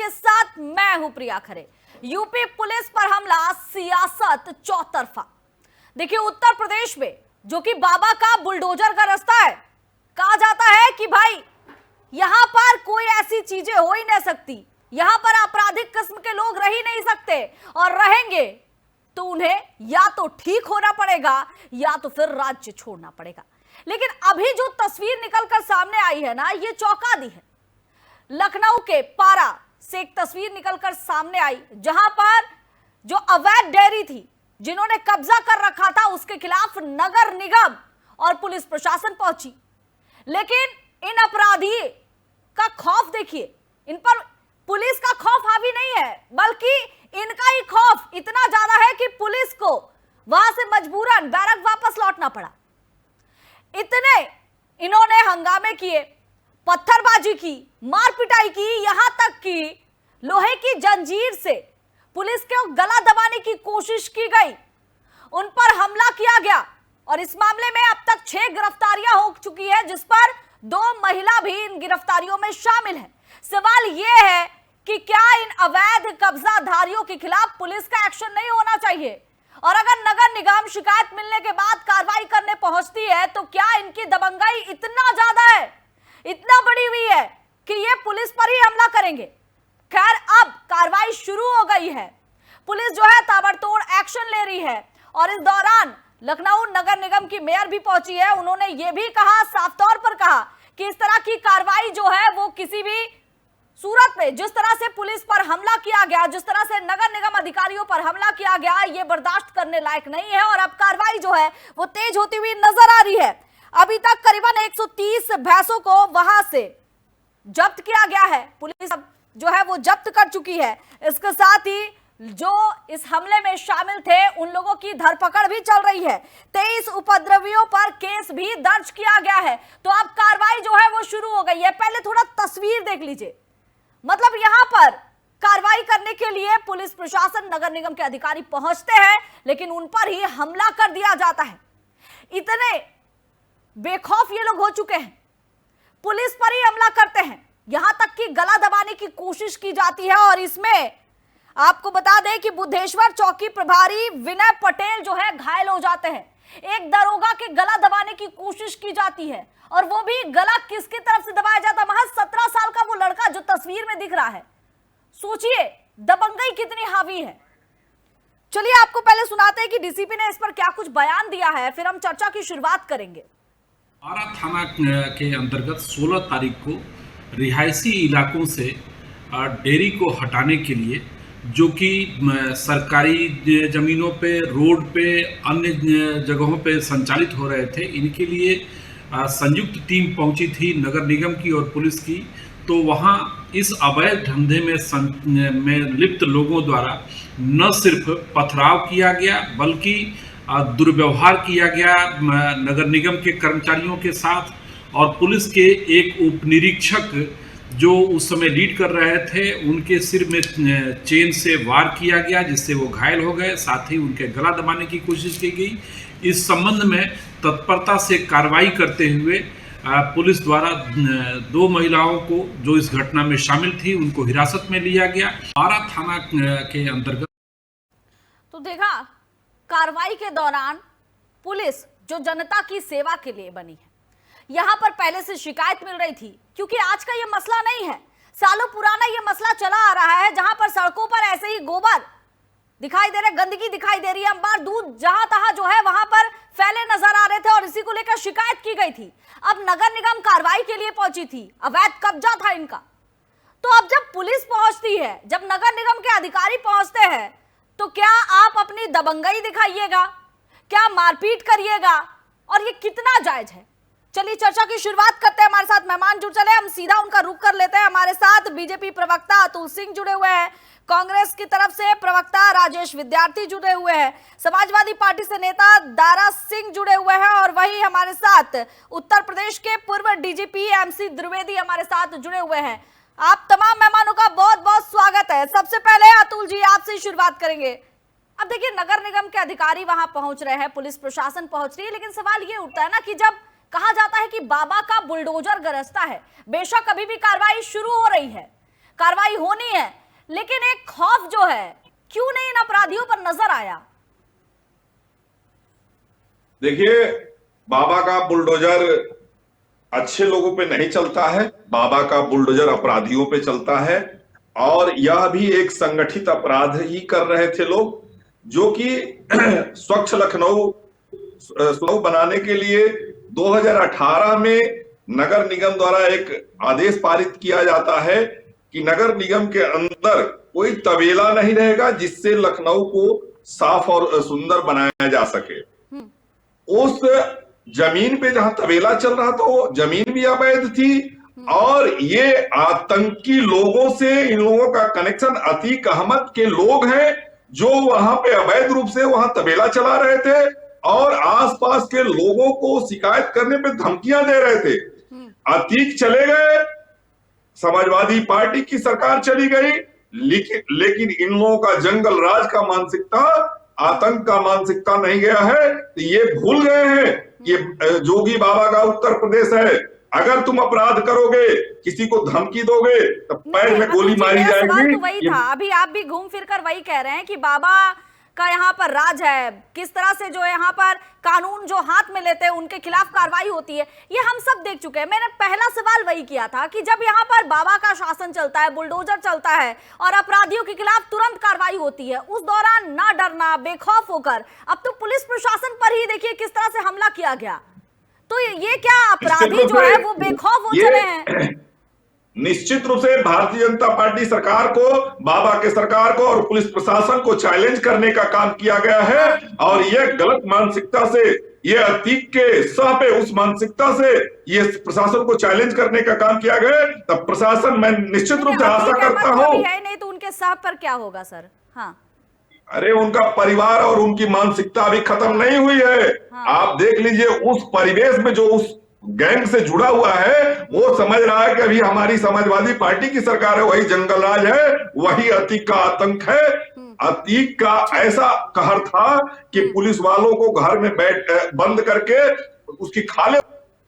के साथ मैं हूं प्रिया खरे। यूपी पुलिस पर हमला, सियासत चौतरफा। देखिए, उत्तर प्रदेश में जो कि बाबा का बुलडोजर का रास्ता है, कहा जाता है कि भाई यहां पर कोई ऐसी चीजें हो ही नहीं सकती, यहां पर आपराधिक किस्म के लोग रह ही नहीं सकते, और रहेंगे तो उन्हें या तो ठीक होना पड़ेगा या तो फिर राज्य छोड़ना पड़ेगा। लेकिन अभी जो तस्वीर निकलकर सामने आई है ना, ये चौंका दी है। लखनऊ के पारा से एक तस्वीर निकलकर सामने आई, जहां पर जो अवैध डेयरी थी, जिन्होंने कब्जा कर रखा था, उसके खिलाफ नगर निगम और पुलिस प्रशासन पहुंची। लेकिन इन अपराधी का खौफ देखिए, इन पर पुलिस का खौफ हावी नहीं है, बल्कि इनका ही खौफ इतना ज्यादा है कि पुलिस को वहां से मजबूरन बैरक वापस लौटना पड़ा। इतने इन्होंने हंगामे किए, पत्थरबाजी की, मार पिटाई की, यहां तक कि लोहे की जंजीर से पुलिस को गला दबाने की कोशिश की गई, उन पर हमला किया गया। और इस मामले में अब तक 6 गिरफ्तारियां हो चुकी है, जिस पर 2 महिला भी इन गिरफ्तारियों में शामिल है। सवाल यह है कि क्या इन अवैध कब्जाधारियों के खिलाफ पुलिस का एक्शन नहीं होना चाहिए? और अगर नगर निगम शिकायत मिलने के बाद कार्रवाई करने पहुंचती है, तो क्या इनकी दबंगाई इतना ज्यादा है, इतना बड़ी हुई है कि ये पुलिस पर ही हमला करेंगे? खैर, अब कार्रवाई शुरू हो गई है, पुलिस जो है ताबड़तोड़ एक्शन ले रही है। और इस दौरान लखनऊ नगर निगम की मेयर भी पहुंची है। उन्होंने ये भी कहा, साफ तौर पर कहा, कि इस तरह की कार्रवाई जो है वो किसी भी सूरत में, जिस तरह से पुलिस पर हमला किया गया, जिस तरह से नगर निगम अधिकारियों पर हमला किया गया, ये बर्दाश्त करने लायक नहीं है। और अब कार्रवाई जो है वो तेज होती हुई नजर आ रही है। अभी तक करीबन 130 भैंसों को वहां से जब्त किया गया है, पुलिस जो है वो जब्त कर चुकी है। इसके साथ ही जो इस हमले में शामिल थे, उन लोगों की धरपकड़ भी चल रही है। 23 उपद्रवियों पर केस भी दर्ज किया गया है। तो अब कार्रवाई जो है वो शुरू हो गई है। पहले थोड़ा तस्वीर देख लीजिए, मतलब यहां पर कार्रवाई करने के लिए पुलिस प्रशासन, नगर निगम के अधिकारी पहुंचते हैं, लेकिन उन पर ही हमला कर दिया जाता है। इतने बेखौफ ये लोग हो चुके हैं, पुलिस पर ही हमला करते हैं, यहां तक कि गला दबाने की कोशिश की जाती है। और इसमें आपको बता दें कि बुद्धेश्वर चौकी प्रभारी विनय पटेल जो है घायल हो जाते हैं। एक दरोगा के गला दबाने की कोशिश की जाती है, और वो भी गला किसकी तरफ से दबाया जाता है? महज 17 साल का वो लड़का जो तस्वीर में दिख रहा है। सोचिए दबंगई कितनी हावी है। चलिए आपको पहले सुनाते हैं कि डीसीपी ने इस पर क्या कुछ बयान दिया है, फिर हम चर्चा की शुरुआत करेंगे। आरा थाना के अंतर्गत 16 तारीख को रिहायशी इलाकों से डेयरी को हटाने के लिए, जो कि सरकारी ज़मीनों पे, रोड पे, अन्य जगहों पे संचालित हो रहे थे, इनके लिए संयुक्त टीम पहुंची थी नगर निगम की और पुलिस की। तो वहां इस अवैध धंधे में लिप्त लोगों द्वारा न सिर्फ पथराव किया गया, बल्कि दुर्व्यवहार किया गया नगर निगम के कर्मचारियों के साथ। और पुलिस के एक उप निरीक्षक जो उस समय लीड कर रहे थे, उनके सिर में चेन से वार किया गया, जिससे वो घायल हो गए। साथ ही उनके गला दबाने की कोशिश की गई। इस संबंध में तत्परता से कार्रवाई करते हुए पुलिस द्वारा 2 महिलाओं को जो इस घटना में शामिल थी, उनको हिरासत में लिया गया। आरा थाना के अंतर्गत तो देखा, कार्रवाई के दौरान पुलिस जो जनता की सेवा के लिए बनी है, यहां पर पहले से शिकायत मिल रही थी, क्योंकि आज का ये मसला नहीं है, सालों पुराना ये मसला चला आ रहा है, जहां पर सड़कों पर ऐसे ही गोबर दिखाई दे रहे, गंदगी दिखाई दे रही है, अंबार दूध जहां तहां जो है वहां पर फैले नजर आ रहे थे, और इसी को लेकर शिकायत की गई थी। अब नगर निगम कार्रवाई के लिए पहुंची थी, अवैध कब्जा था इनका। तो अब जब पुलिस पहुंचती है, जब नगर निगम के अधिकारी पहुंचते हैं, तो क्या आप अपनी दबंगई दिखाइएगा, क्या मारपीट करिएगा, और ये कितना जायज है? चलिए चर्चा की शुरुआत करते हैं। हमारे साथ मेहमान जुड़ चले, हम सीधा उनका रुख कर लेते हैं। हमारे साथ बीजेपी प्रवक्ता अतुल सिंह जुड़े हुए हैं, कांग्रेस की तरफ से प्रवक्ता राजेश विद्यार्थी जुड़े हुए हैं, समाजवादी पार्टी से नेता दारा सिंह जुड़े हुए हैं, और वही हमारे साथ उत्तर प्रदेश के पूर्व डीजीपी एमसी द्विवेदी हमारे साथ जुड़े हुए हैं। आप तमाम मेहमानों का बहुत बहुत स्वागत है। सबसे पहले अतुल जी, आपसे शुरुआत करेंगे। अब देखिए, नगर निगम के अधिकारी वहां पहुंच रहे हैं, पुलिस प्रशासन पहुंच रही है, लेकिन सवाल ये उठता है ना कि जब कहा जाता है कि बाबा का बुलडोजर गरजता है, बेशक अभी भी कार्रवाई शुरू हो रही है, कार्रवाई होनी है, लेकिन एक खौफ जो है क्यों नहीं इन अपराधियों पर नजर आया? देखिए, बाबा का बुलडोजर अच्छे लोगों पे नहीं चलता है, बाबा का बुलडोजर अपराधियों पे चलता है। और यह भी एक संगठित अपराध ही कर रहे थे लोग, जो कि स्वच्छ लखनऊ बनाने के लिए 2018 में नगर निगम द्वारा एक आदेश पारित किया जाता है कि नगर निगम के अंदर कोई तबेला नहीं रहेगा जिससे लखनऊ को साफ और सुंदर बनाया जा सके। उस जमीन पे जहां तबेला चल रहा था वो जमीन भी अवैध थी, और ये आतंकी लोगों से इन लोगों का कनेक्शन अतीक अहमद के लोग हैं जो वहां पे अवैध रूप से वहां तबेला चला रहे थे और आसपास के लोगों को शिकायत करने पे धमकियां दे रहे थे। अतीक चले गए, समाजवादी पार्टी की सरकार चली गई, लेकिन इन लोगों का जंगल राज का मानसिकता, आतंक का मानसिकता नहीं गया है। तो ये भूल गए हैं ये जोगी बाबा का उत्तर प्रदेश है। अगर तुम अपराध करोगे, किसी को धमकी दोगे, तो पैर में गोली मारी जाएगी। तो वही था, अभी आप भी घूम फिर कर वही कह रहे हैं कि बाबा का यहाँ पर राज है, किस तरह से जो है यहाँ पर कानून जो हाथ में लेते हैं उनके खिलाफ कार्रवाई होती है, ये हम सब देख चुके हैं। मैंने पहला सवाल वही किया था कि जब यहाँ पर बाबा का शासन चलता है, बुलडोजर चलता है और अपराधियों के खिलाफ तुरंत कार्रवाई होती है, उस दौरान ना डरना, बेखौफ होकर, अब तो पुलिस प्रशासन पर ही देखिए किस तरह से हमला किया गया। तो ये क्या अपराधी जो है वो बेखौफ हो चले हैं? निश्चित रूप से भारतीय जनता पार्टी सरकार को, बाबा के सरकार को और पुलिस प्रशासन को चैलेंज करने का काम किया गया है। और ये गलत मानसिकता से, ये अतीक के सह पे उस मानसिकता से ये प्रशासन को चैलेंज करने का काम किया गया। तब प्रशासन, मैं निश्चित रूप से आशा करता हूँ, नहीं तो उनके सह पर क्या होगा सर? हाँ, अरे उनका परिवार और उनकी मानसिकता अभी खत्म नहीं हुई है। हाँ। आप देख लीजिए, उस परिवेश में जो उस गैंग से जुड़ा हुआ है वो समझ रहा है कि अभी हमारी समाजवादी पार्टी की सरकार है, वही जंगल राज है, वही अतीक का आतंक है। अतीक का ऐसा कहर था कि पुलिस वालों को घर में बंद करके उसकी खाले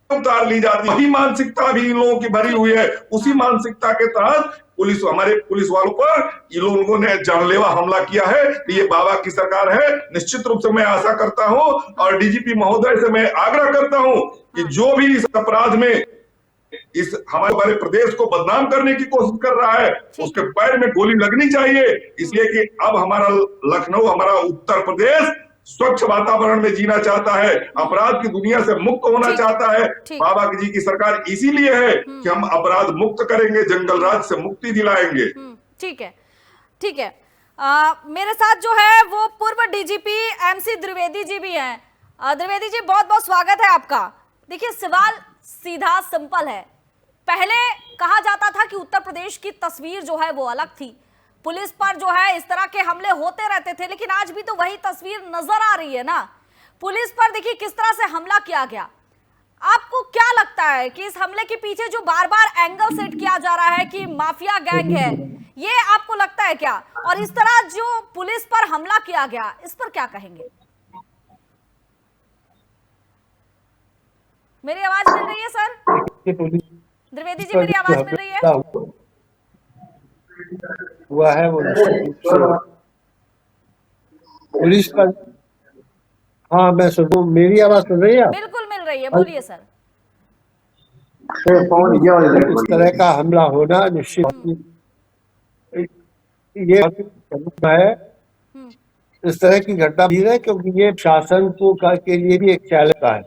उतार ली जाती। वही मानसिकता भी इन लोगों की भरी हुई है। उसी मानसिकता के तहत हमारे पुलिस वालों पर इन लोगों ने जानलेवा हमला किया है। ये बाबा की सरकार है। निश्चित रूप से मैं आशा करता हूं और डीजीपी महोदय से मैं आग्रह करता हूं कि जो भी इस अपराध में इस हमारे प्रदेश को बदनाम करने की कोशिश कर रहा है, उसके पैर में गोली लगनी चाहिए। इसलिए कि अब हमारा लखनऊ, हमारा उत्तर प्रदेश स्वच्छ वातावरण में जीना चाहता है, अपराध की दुनिया से मुक्त होना चाहता है। बाबा जी की सरकार इसीलिए है कि हम अपराध मुक्त करेंगे, जंगल राज से मुक्ति दिलाएंगे। ठीक है, ठीक है। मेरे साथ जो है वो पूर्व डीजीपी एमसी द्विवेदी जी भी हैं। द्विवेदी जी, बहुत बहुत स्वागत है आपका। देखिए, सवाल सीधा सिंपल है। पहले कहा जाता था कि उत्तर प्रदेश की तस्वीर जो है वो अलग थी, पुलिस पर जो है इस तरह के हमले होते रहते थे, लेकिन आज भी तो वही तस्वीर नजर आ रही है ना। पुलिस पर देखिए किस तरह से हमला किया गया। आपको क्या लगता है कि इस हमले के पीछे जो बार बार एंगल सेट किया जा रहा है कि माफिया गैंग है, ये आपको लगता है क्या? और इस तरह जो पुलिस पर हमला किया गया, इस पर क्या कहेंगे? मेरी आवाज मिल रही है सर? द्विवेदी जी, मेरी आवाज मिल रही है? हुआ है वो पुलिस पर। हाँ, मैं सुनूं, मेरी आवाज सुन रही है? बिल्कुल मिल रही है, बोलिए सर। इस तरह का हमला होना निश्चित ये है, इस तरह की घटना भी है, क्योंकि ये शासन को के लिए भी एक चैलेंज है।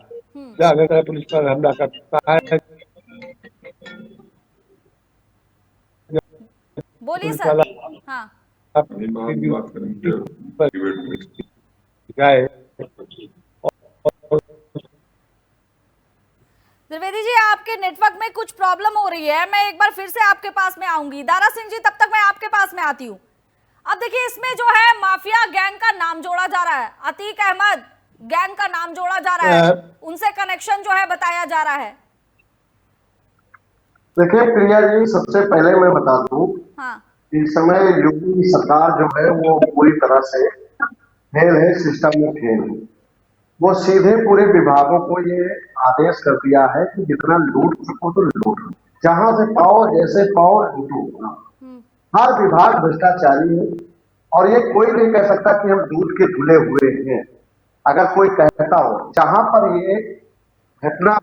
अगर पुलिस पर हमला करता है, बोलिए सर। हाँ, द्विवेदी जी, आपके नेटवर्क में कुछ प्रॉब्लम हो रही है, मैं एक बार फिर से आपके पास में आऊंगी। दारा सिंह जी, तब तक मैं आपके पास में आती हूँ। अब देखिए, इसमें जो है माफिया गैंग का नाम जोड़ा जा रहा है, अतीक अहमद गैंग का नाम जोड़ा जा रहा है, उनसे कनेक्शन जो है बताया जा रहा है। देखिए प्रिया जी, सबसे पहले मैं बता दूं, हाँ, इस समय योगी सरकार जो है वो पूरी तरह से फेल है, सिस्टम में फेल है। वो सीधे पूरे विभागों को ये आदेश कर दिया है कि जितना लूट सको तो लूट, जहां से पाओ, जैसे पाओ लूटो। हर विभाग भ्रष्टाचारी है और ये कोई नहीं कह सकता कि हम दूध के धुले हुए हैं। अगर कोई कहता हो, जहां पर ये घटना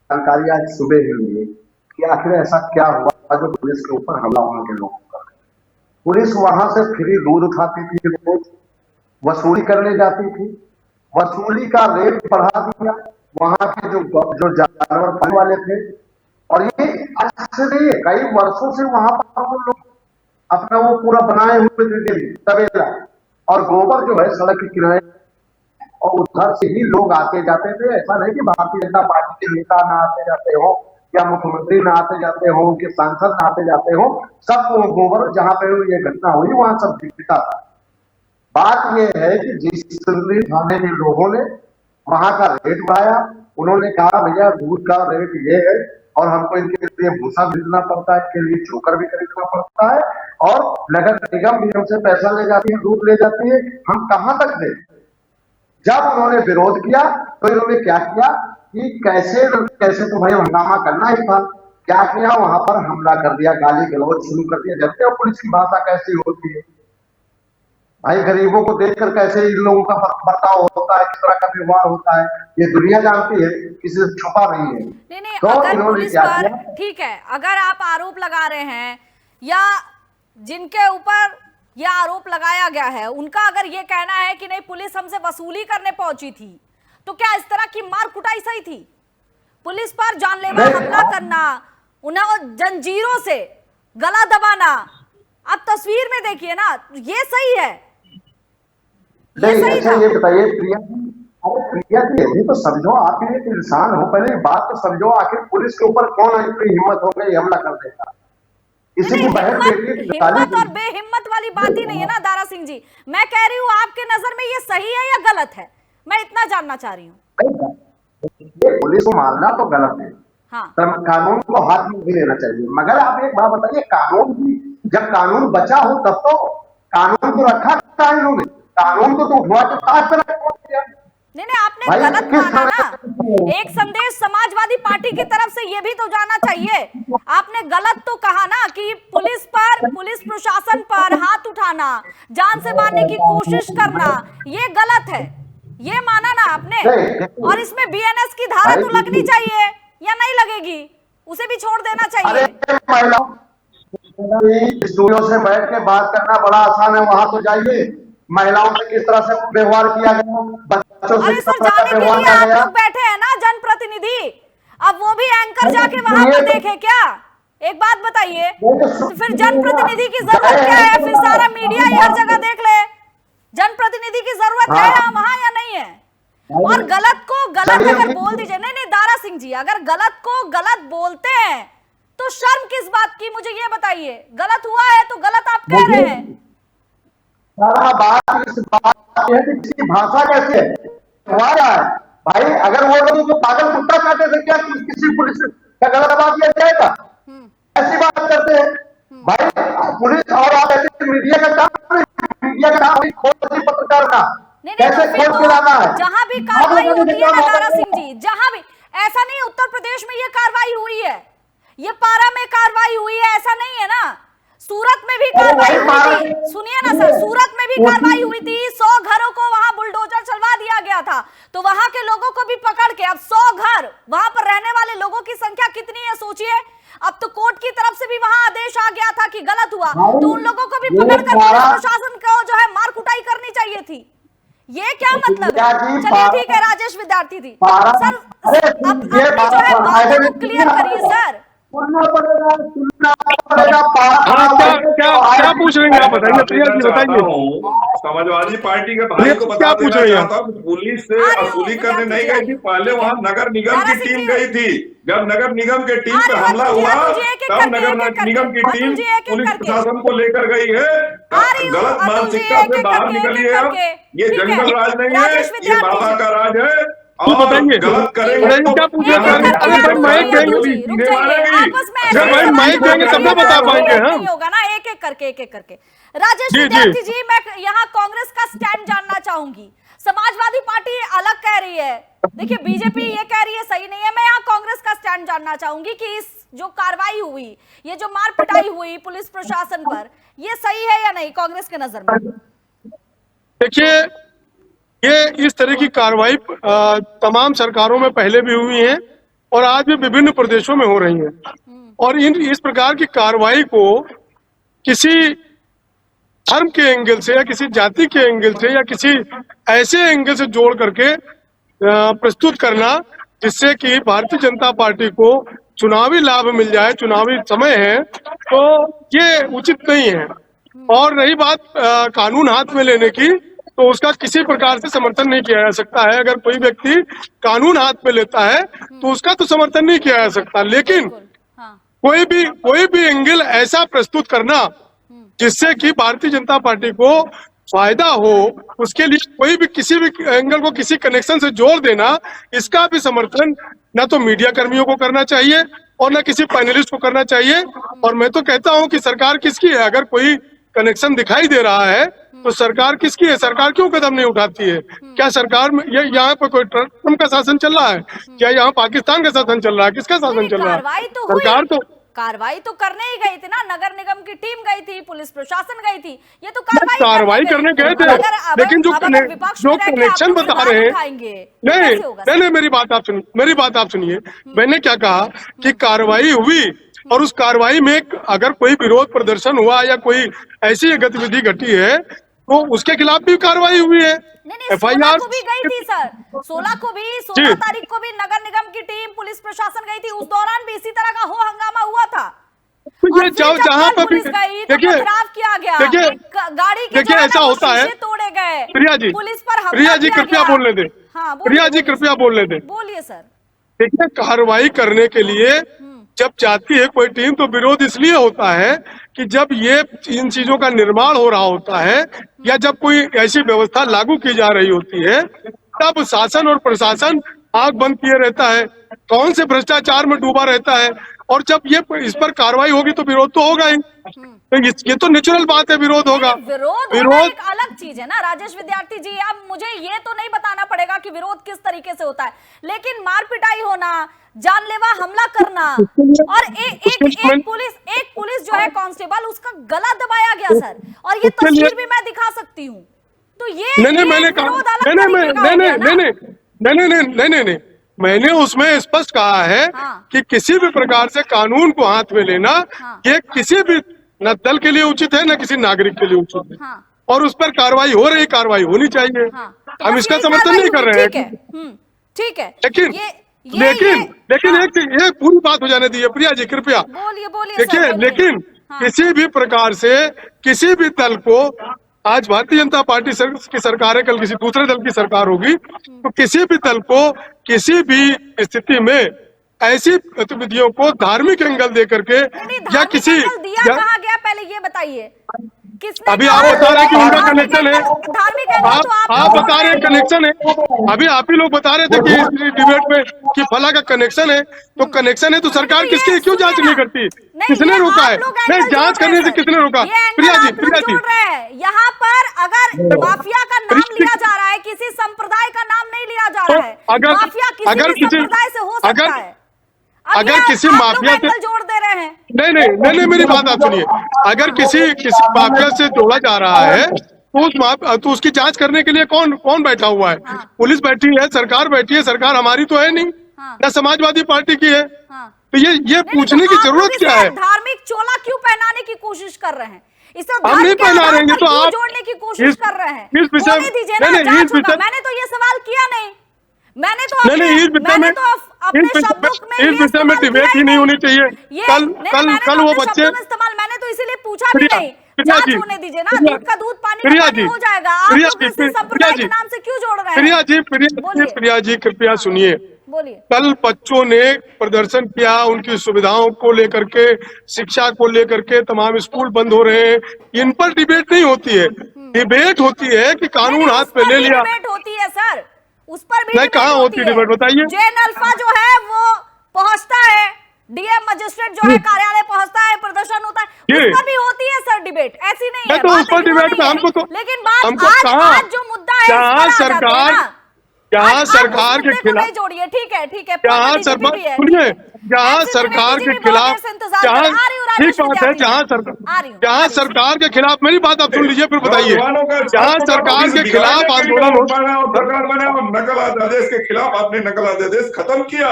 जानकारी आज सुबह ही मिली कि आखिर ऐसा क्या हुआ जो पुलिस के ऊपर हमला वहां के लोगों का। पुलिस वहां से फ्री दूध उठाती थी, रोज वसूली करने जाती थी, वसूली का रेट बढ़ा दिया। वहां के जो जानवर पालने वाले थे, और ये आज से नहीं, कई वर्षों से वहां पर वो लोग अपना वो पूरा बनाए हुए थे तबेला, और गोबर जो है सड़क के किनारे, और उधर से ही लोग आते जाते थे। ऐसा नहीं कि भारतीय जनता पार्टी के नेता ना आते जाते हो या मुख्यमंत्री ना आते जाते हो, उनके सांसद ना आते जाते हो, सब वो गोबर जहां पे ये घटना हुई वहां सब दिखता था। बात यह है कि जिस थाने के लोगों ने वहां का रेट बढ़ाया, उन्होंने कहा भैया दूध का रेट ये है और हमको इनके लिए भूसा खरीदना पड़ता है, इनके लिए चोकर भी खरीदना पड़ता है, और नगर निगम भी हमसे पैसा ले जाती है, दूध ले जाती है, हम कहां तक दें। जब उन्होंने विरोध किया तो इन्होंने क्या किया कि कैसे तो भाई हंगामा करना ही था, क्या किया, वहां पर हमला कर दिया, गाली गलौज शुरू कर दिया। जानते हो पुलिस की भाषा कैसी होती है भाई, गरीबों को देखकर कैसे इन लोगों का बर्ताव होता है, किस तरह का व्यवहार होता है, ये दुनिया जानती है, किसी से छुपा नहीं है। नहीं, तो अगर पुलिस पर, ठीक है, अगर आप आरोप लगा रहे हैं या जिनके ऊपर यह आरोप लगाया गया है उनका अगर ये कहना है कि नहीं पुलिस हमसे वसूली करने पहुंची थी, तो क्या इस तरह की मार कुटाई सही थी? पुलिस पर जानलेवा हमला करना, उन्हें जंजीरों से गला दबाना, आप तस्वीर में देखिए ना, ये सही है? नहीं, अच्छा ये बताइए प्रिया, अरे प्रिया जी ये तो समझो, आप एक इंसान हो, पहले बात तो समझो, आखिर पुलिस के ऊपर कौन इतनी हिम्मत हो गई हमला कर देगा? इसी की बहन हिम्मत और बेहिम्मत वाली बात ही नहीं है ना दारा सिंह जी। मैं कह रही हूँ आपके नजर में ये सही है या गलत है, मैं इतना जानना चाह रही हूँ। ये पुलिस को मारना तो गलत है, हाँ, कानून को हाथ में भी लेना चाहिए, मगर आप एक बात बताइए, कानून भी जब कानून बचा हो तब तो कानून को रखा था इन्होंने, कानून को तो उठवा के ताज पे रखा दिया। नहीं, आपने गलत माना ना। एक संदेश समाजवादी पार्टी की तरफ से ये भी तो जाना चाहिए। आपने गलत तो कहा ना कि पुलिस पर, पुलिस प्रशासन पर हाथ उठाना, जान से मारने की कोशिश करना, ये गलत है, ये माना ना आपने। और इसमें बीएनएस की धारा तो लगनी चाहिए या नहीं लगेगी, उसे भी छोड़ देना चाहिए। स्टूडियो से बैठ के बात करना बड़ा आसान है, वहां तो जाइए, महिलाओं से किस तरह से व्यवहार किया गया, बच्चों से किस तरह का व्यवहार किया गया। आप लोग बैठे हैं ना जनप्रतिनिधि, अब वो भी एंकर जाके वहां पर देखे क्या? एक बात बताइए, तो फिर जनप्रतिनिधि की जरूरत क्या है? फिर सारा मीडिया हर जगह देख ले, जनप्रतिनिधि की जरूरत है वहां या नहीं है? और गलत को गलत अगर बोल दीजिए, नहीं बारा सिंह जी, अगर गलत को गलत बोलते हैं तो शर्म किस बात की, मुझे ये बताइए। गलत हुआ है तो गलत आप कह रहे हैं। सारा बात इस बात है कि इसकी भाषा कैसे है भाई, अगर वो लोग जो पागल कुत्ता चाहते थे क्या किसी पुलिस का गला दबा दिया जाएगा? ऐसी बात करते हैं भाई पुलिस, और आप ऐसे मीडिया का काम, मीडिया का काम खोज पत्रकार का कैसे खोज के लाना है। जहां भी कार्रवाई होती है ना दारा सिंह जी, जहां भी, ऐसा नहीं उत्तर प्रदेश में ये कार्रवाई हुई है, ये पारा में कार्रवाई हुई है, ऐसा नहीं है ना, सूरत में भी कार्रवाई हुई थी। सुनिए ना सर, सूरत में भी कार्रवाई हुई थी, 100 घरों को वहां बुलडोजर चलवा दिया गया था, तो वहां के लोगों को भी पकड़ के, अब 100 घर, वहां पर रहने वाले लोगों की संख्या कितनी है सोचिए। अब तो कोर्ट की तरफ से भी वहां आदेश आ गया था कि गलत हुआ, तो उन लोगों को भी पकड़कर पुलिस प्रशासन को जो है मार कुटाई करनी चाहिए थी। ये क्या मतलब है? चलिए ठीक है, राजेश विद्यार्थी थी सर, अब जो है बातों को क्लियर करिए सर। क्या पूछ रहे हैं आप बताइए, प्रिया जी बताइए। समाजवादी पार्टी के भाई को बता देना चाहता हूँ, पुलिस से वसूली करने नहीं गई थी, पहले वहाँ नगर निगम की टीम गई थी। जब नगर निगम के टीम पे हमला हुआ तब नगर निगम की टीम पुलिस प्रशासन को लेकर गई है। गलत मानसिकता से बाहर निकली है। ये जंगल राज नहीं है, ये बाबा का राज है। तो बताइए गलत करेंगे क्या पूछना चाहेंगे? अरे भाई माइक देंगे तब तो बता पाएंगे। नहीं होगा ना, एक एक करके। राजेश विद्यार्थी जी, मैं यहाँ कांग्रेस का स्टैंड जानना चाहूंगी। समाजवादी पार्टी अलग कह रही है, देखिए बीजेपी ये कह रही है सही नहीं है, मैं यहाँ कांग्रेस का स्टैंड जानना चाहूंगी कि इस जो कार्रवाई हुई, ये जो मार पिटाई हुई पुलिस प्रशासन पर, ये सही है या नहीं कांग्रेस के नजर में? देखिए, ये इस तरह की कार्रवाई तमाम सरकारों में पहले भी हुई है और आज भी विभिन्न प्रदेशों में हो रही है। और इस प्रकार की कार्रवाई को किसी धर्म के एंगल से या किसी जाति के एंगल से या किसी ऐसे एंगल से जोड़ करके प्रस्तुत करना जिससे कि भारतीय जनता पार्टी को चुनावी लाभ मिल जाए, चुनावी समय है, तो ये उचित नहीं है। और रही बात कानून हाथ में लेने की, तो उसका किसी प्रकार से समर्थन नहीं किया जा सकता है। अगर कोई व्यक्ति कानून हाथ में लेता है तो उसका तो समर्थन नहीं किया जा सकता, लेकिन कोई भी एंगल ऐसा प्रस्तुत करना जिससे कि भारतीय जनता पार्टी को फायदा हो, उसके लिए कोई भी किसी भी एंगल को किसी कनेक्शन से जोड़ देना, इसका भी समर्थन न तो मीडिया कर्मियों को करना चाहिए और न किसी पैनलिस्ट को करना चाहिए। और मैं तो कहता हूं कि सरकार किसकी है? अगर कोई कनेक्शन दिखाई दे रहा है तो सरकार किसकी है? सरकार क्यों कदम नहीं उठाती है? क्या सरकार में यहाँ पर कोई ट्रम्प का शासन चल रहा है? क्या यहाँ पाकिस्तान का शासन चल रहा है? किसका शासन चल रहा है? सरकार तो कार्रवाई तो करने ही गई थी ना, नगर निगम की टीम गई थी, पुलिस प्रशासन गई थी, ये तो कार्रवाई करने गए थे। लेकिन जो कनेक्शन बता रहे हैं, नहीं, मेरी बात आप सुनिए। मैंने क्या कहा कि कार्रवाई हुई और उस कार्रवाई में अगर कोई विरोध प्रदर्शन हुआ या कोई ऐसी गतिविधि घटी है तो उसके खिलाफ भी कार्रवाई हुई है। FIR को भी गई थी सर, 16 तारीख को भी नगर निगम की टीम, पुलिस प्रशासन गई थी, उस दौरान भी इसी तरह का हो हंगामा हुआ था। ये जहाँ पर भी देखिए, किया गया, गाड़ी के देखिए ऐसा होता है, तोड़े गए, प्रिया जी, पुलिस पर प्रिया जी कृपया बोलने दे, प्रिया जी कृपया बोलने दे। बोलिए सर। देखिए, कार्रवाई करने के लिए जब जाती है कोई टीम तो विरोध इसलिए होता है कि जब ये इन चीजों का निर्माण हो रहा होता है या जब कोई ऐसी व्यवस्था लागू की जा रही होती है, तब शासन और प्रशासन आंख बंद किए रहता है, कौन से भ्रष्टाचार में डूबा रहता है। और जब ये इस पर कार्रवाई होगी तो विरोध तो होगा ही, तो ये तो नेचुरल बात है, विरोध होगा। विरोध एक अलग चीज है ना राजेश विद्यार्थी जी। अब मुझे ये तो नहीं बताना पड़ेगा कि विरोध किस तरीके से होता है, लेकिन मार पिटाई होना, जानलेवा हमला करना और एक पुलिस जो है कांस्टेबल, उसका गला दबाया गया सर, और ये तस्वीर भी मैं दिखा सकती हूँ। तो ये नहीं, मैंने उसमें स्पष्ट कहा है कि किसी भी प्रकार से कानून को हाथ में लेना ये किसी भी न दल के लिए उचित है न किसी नागरिक के लिए उचित है, और उस पर कार्रवाई हो रही, कार्रवाई होनी चाहिए। हम इसका समर्थन नहीं कर रहे हैं, ठीक है, लेकिन एक पूरी बात हो जाने दीजिए प्रिया जी कृपया। बोलिए। देखिए, लेकिन किसी भी प्रकार से किसी भी दल को, आज भारतीय जनता पार्टी की सरकार है, कल किसी दूसरे दल की सरकार होगी, तो किसी भी दल को किसी भी स्थिति में ऐसी गतिविधियों को धार्मिक एंगल दे करके या किसी कहा गया पहले ये बताइए, अभी आप बता रहे हैं कि उनका कनेक्शन है, आप बता रहे हैं कनेक्शन है, अभी आप ही लोग बता रहे थे कि इस डिबेट में कि फला का कनेक्शन है, तो कनेक्शन है तो सरकार किसकी क्यों जांच नहीं करती? किसने रोका है? नहीं, जांच करने से किसने रोका? प्रिया जी यहाँ पर अगर माफिया का नाम लिया जा रहा है, किसी संप्रदाय का नाम नहीं लिया जा रहा है, माफिया किसी संप्रदाय से हो सकता है, अगर किसी माफिया से जोड़ दे रहे हैं। नहीं, मेरी बात आप सुनिए। अगर किसी माफिया से जोड़ा जा रहा है तो उसकी जांच करने के लिए कौन बैठा हुआ है? पुलिस बैठी है, सरकार बैठी है, सरकार हमारी तो है नहीं, न समाजवादी पार्टी की है। तो ये पूछने की जरूरत क्या है? धार्मिक चोला क्यों पहनाने की कोशिश कर रहे हैं? हम नहीं पहना रहे हैं, तो आप जोड़ने की कोशिश कर रहे हैं। इस विषय मैंने तो ये सवाल किया नहीं, मैंने तो अपने शब्दों इस विषय में डिबेट ही नहीं होनी चाहिए। कल वो बच्चे, मैंने तो इसीलिए पूछा भी नहीं। जांच होने दीजिए ना, दूध का दूध पानी का पानी हो जाएगा। आप लोग किसी संप्रदाय के नाम से क्यों जोड़ रहे हैं? प्रिया जी कृपया सुनिए। कल बच्चों ने प्रदर्शन किया, उनकी सुविधाओं को लेकर के, शिक्षा को लेकर के, तमाम स्कूल बंद हो रहे हैं, इन पर डिबेट नहीं होती है। डिबेट होती है कि कानून हाथ में ले लिया, डिबेट होती है सर, उस पर भी कहाँ होती डिबेट बताइए। जेन अल्फा जो है वो पहुंचता है, डीएम मजिस्ट्रेट जो है कार्यालय पहुंचता है, प्रदर्शन होता है, उस पर भी होती है सर डिबेट, ऐसी नहीं है। तो उस पर डिबेट में हमको तो, लेकिन आज जो मुद्दा है, यहाँ आप सरकार उस के मुद्दे को खिलाफ, नहीं जोड़िए, ठीक है ठीक है, यहाँ पूर्व डीजीपी भी है, सुनिए, ठीक है। यहाँ MC सरकार त्रिवेदी जी के भी बहुत खिलाफ, देर से इंतजार कर जहाँ रहे हैं। आ रही हूँ ठीक राजेश बात है, विद्यार्थी, जहाँ आ रही हूँ जहाँ सरकार के खिलाफ, मेरी बात आप सुन लीजिए फिर बताइए, नौजवानों का जहाँ छात्रों का सरकार भविष्य के खिलाफ बिगाड़ने के लिए आंदोलन हो, बनाओ, सरकार बनाओ, नकल अध्यादेश के खिलाफ आपने नकल अध्यादेश खत्म किया।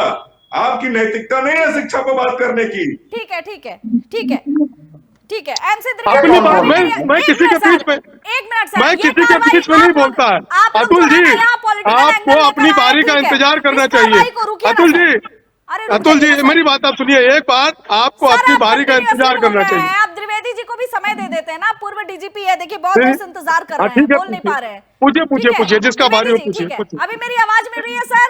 आपकी नैतिकता नहीं है शिक्षा पर बात करने की। ठीक है ठीक है ठीक है ठीक है। MC अपनी त्रिवेदी बात, अभी मेरी मैं एक किसी के मिनट सर, बीच में, एक मिनट सर, मैं ये किसी के कार्रवाई बीच में नहीं आप लोग, बोलता है। आप लोग अतुल जो है जी, ना यहाँ पॉलिटिकल आपको एंगल अपनी लेकर आए, बारी का ठीक है। इंतजार करना इस चाहिए। कार्रवाई को रुकिए ना अतुल सर। जी, अरे रुक अतुल जी, जाइए ना मेरी सर। बात आप सुनिए, एक बात, आपको सर अपनी आप बारी का कंटिन्यूअसली इंतजार बोल करना रहे चाहिए। हैं, आप द्विवेदी जी को भी समय दे देते हैं ना, पूर्व डीजीपी है, देखिए बहुत देर से इंतजार कर हाँ रहे हैं, ठीक है, बोल नहीं पा रहे हैं। पूछिए ठीक पूछिए है, पूछिए, जिसका बारी हो द्विवेदी जी, पूछिए ठीक है, पूछिए। अभी मेरी आवाज मिल रही है सर?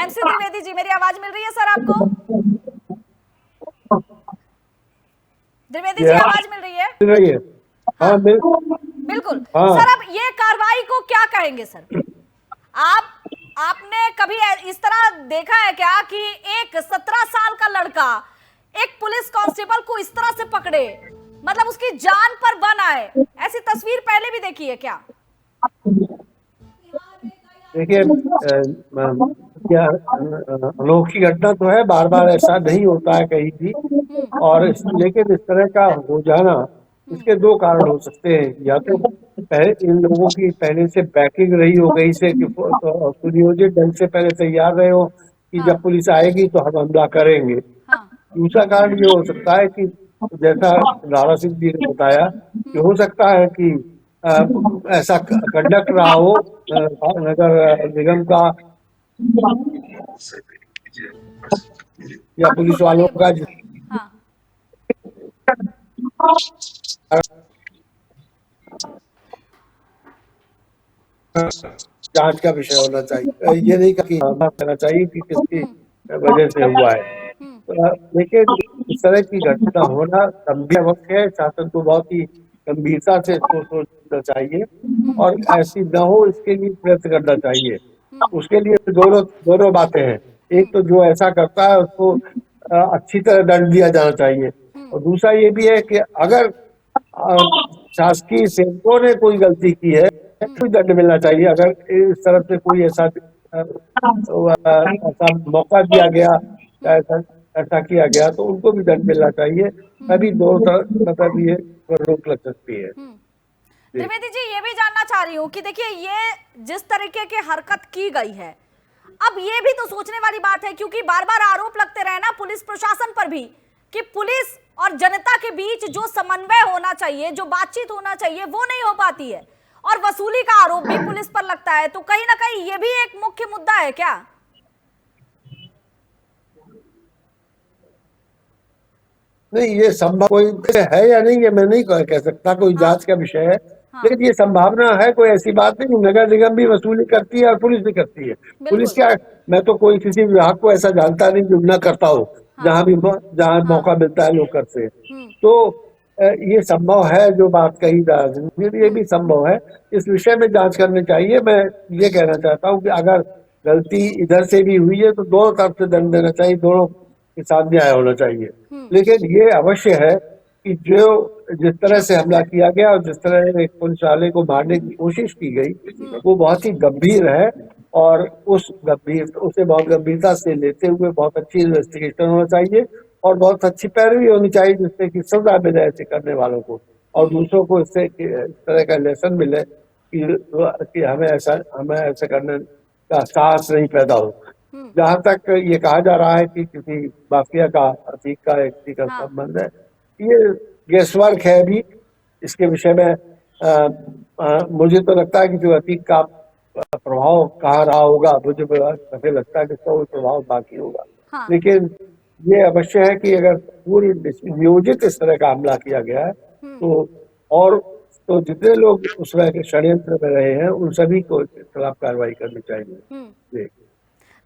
MC त्रिवेदी जी, मेरी आवाज मिल रही है सर आपको? द्विवेदी जी, आवाज मिल रही है? मिल रही है? हाँ बिल्कुल हाँ। सर, अब ये कार्रवाई को क्या कहेंगे सर? आपने कभी इस तरह देखा है क्या कि एक 17 साल का लड़का एक पुलिस कांस्टेबल को इस तरह से पकड़े, मतलब उसकी जान पर बन आए? ऐसी तस्वीर पहले भी देखी है क्या? देखिए, क्या अनोखी घटना तो है, बार बार ऐसा नहीं होता है कहीं भी। और लेकिन इस तरह का हो जाना, इसके दो कारण हो सकते हैं। या तो पहले इन लोगों की पहले से बैकिंग रही हो गई से कि सुनियोजित ढंग से पहले तैयार रहे हो कि हाँ। जब पुलिस आएगी तो हम हमला करेंगे। हाँ दूसरा कारण ये हो सकता है कि जैसा राणा सिंह जी ने बताया कि हो सकता है कि ऐसा कंडक्ट रहा हो नगर निगम का या पुलिस वालों का, हाँ जांच का विषय होना चाहिए। ये नहीं कि कहना चाहिए कि किसकी वजह से हुआ है। लेकिन इस तरह की घटना होना गंभीर वक्त है, शासन को बहुत ही गंभीरता से इसको सोचना चाहिए और ऐसी न हो इसके लिए प्रयत्न करना चाहिए। उसके लिए दोनों बातें हैं। एक तो जो ऐसा करता है उसको अच्छी तरह दंड दिया जाना चाहिए, और दूसरा ये भी है कि अगर शासकीय सेवकों ने कोई गलती की है तो दंड मिलना चाहिए। अगर इस तरफ से कोई ऐसा मौका दिया गया, ऐसा किया गया तो उनको भी दंड मिलना चाहिए, तभी दोनों तरफ मतलब ये रोक लग सकती है। त्रिवेदी जी, ये भी जानना चाह रही हूँ कि देखिए ये जिस तरीके की हरकत की गई है, अब ये भी तो सोचने वाली बात है, क्योंकि बार बार आरोप लगते रहे ना पुलिस प्रशासन पर भी कि पुलिस और जनता के बीच जो समन्वय होना चाहिए, जो बातचीत होना चाहिए, वो नहीं हो पाती है, और वसूली का आरोप भी पुलिस पर लगता है। तो कहीं ना कहीं ये भी एक मुख्य मुद्दा है क्या? नहीं, ये संभव कोई है या नहीं, ये मैं नहीं कह सकता, कोई जांच का विषय है। लेकिन ये संभावना है, कोई ऐसी बात नहीं। नगर निगम भी वसूली करती है और पुलिस भी करती है। पुलिस क्या, मैं तो कोई किसी विभाग को ऐसा जानता नहीं जो न करता हो, जहाँ मौका मिलता है लोकर से। तो ये संभव है जो बात कही जा रही है, ये भी संभव है। इस विषय में जांच करनी चाहिए। मैं ये कहना चाहता हूँ कि अगर गलती इधर से भी हुई है तो दोनों तरफ से दंड देना चाहिए, दोनों के साथ न्याय होना चाहिए। लेकिन ये अवश्य है कि जो जिस तरह से हमला किया गया और जिस तरह एक पुलिस वाले को मारने की कोशिश की गई वो बहुत ही गंभीर है, और उसे बहुत गंभीरता से लेते हुए बहुत अच्छी इन्वेस्टिगेशन होना चाहिए और बहुत अच्छी पैरवी होनी चाहिए, जिससे कि सजा मिले ऐसे करने वालों को, और दूसरों को इससे इस तरह का लेसन मिले कि हमें ऐसा करने का साहस नहीं पैदा हो। जहाँ तक ये कहा जा रहा है कि किसी माफिया का, अतीक का व्यक्ति का संबंध है, ये गेसवर्क है अभी। इसके विषय में मुझे तो लगता है कि जो अतीक का प्रभाव कहाँ रहा होगा, मुझे लगता है कि इसका वो प्रभाव बाकी होगा। लेकिन ये अवश्य है कि अगर पूरी नियोजित इस तरह का हमला किया गया है तो जितने लोग उसमें षड्यंत्र में रहे हैं उन सभी को खिलाफ कार्रवाई करनी चाहिए।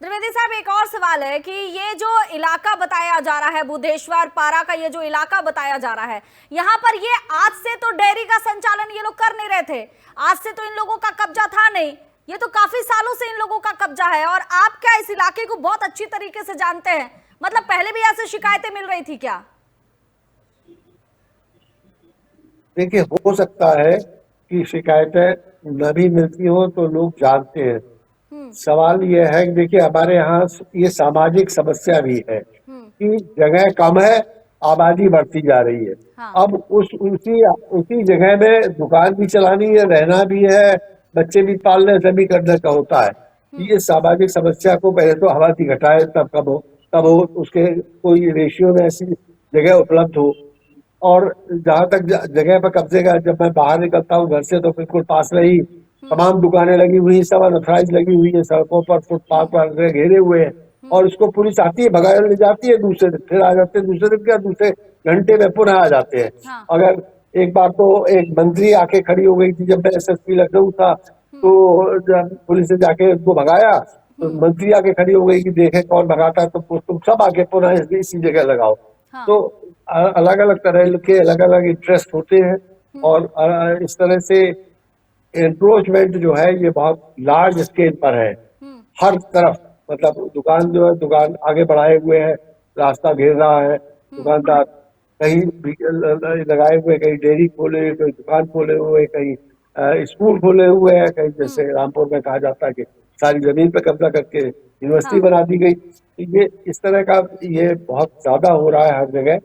द्विवेदी साहब, एक और सवाल है कि ये जो इलाका बताया जा रहा है, बुद्धेश्वर पारा का ये जो इलाका बताया जा रहा है, यहाँ पर ये आज से तो डेयरी का संचालन ये लोग कर नहीं रहे थे, आज से तो इन लोगों का कब्जा था नहीं, ये तो काफी सालों से इन लोगों का कब्जा है। और आप क्या इस इलाके को बहुत अच्छी तरीके से जानते हैं? मतलब पहले भी ऐसे शिकायतें मिल रही थी क्या? देखिए, हो सकता है कि शिकायतें न भी मिलती हो तो लोग जानते हैं, सवाल ये है कि देखिए हमारे यहाँ ये सामाजिक समस्या भी है कि जगह कम है, आबादी बढ़ती जा रही है। हाँ। अब उसी जगह में दुकान भी चलानी है, रहना भी है, बच्चे भी पालने सभी करने का होता है। ये सामाजिक समस्या को पहले तो आबादी घटाए तब हो उसके कोई रेशियो में ऐसी जगह उपलब्ध हो। और जहां तक जगह पर कब्जे का, जब मैं बाहर निकलता हूँ घर से तो बिल्कुल पास में ही तमाम दुकानें लगी हुई, सब अनऑथराइज लगी हुई है, सड़कों पर फुटपाथ पर घेरे हुए हैं। और इसको पुलिस आती है, भगा ले जाती है, दूसरे दिन फिर आ जाते हैं, दूसरे दिन क्या दूसरे घंटे में पुनः आ जाते हैं। हाँ। अगर एक बार तो एक मंत्री आके खड़ी हो गई थी, जब मैं एसएसपी लखनऊ था, तो जब पुलिस ने जाके उसको भगाया तो मंत्री आके खड़ी हो गई कि देखे कौन भगाता है, तो तुम सब आके पुनः इसी जगह लगाओ। हाँ। तो अलग अलग तरह के अलग अलग इंटरेस्ट होते हैं और इस तरह से एनक्रोचमेंट जो है ये बहुत लार्ज स्केल पर है। हर तरफ मतलब दुकान जो है, दुकान आगे बढ़ाए हुए है, रास्ता घेर रहा है, दुकानदार कहीं भी लगाए हुए, कहीं डेयरी खोले, कहीं दुकान खोले हुए, कहीं स्कूल खोले हुए हैं, कहीं जैसे रामपुर में कहा जाता है कि सारी जमीन पे कब्जा करके यूनिवर्सिटी बना दी गई। ये इस तरह का ये बहुत ज्यादा हो रहा है हर जगह।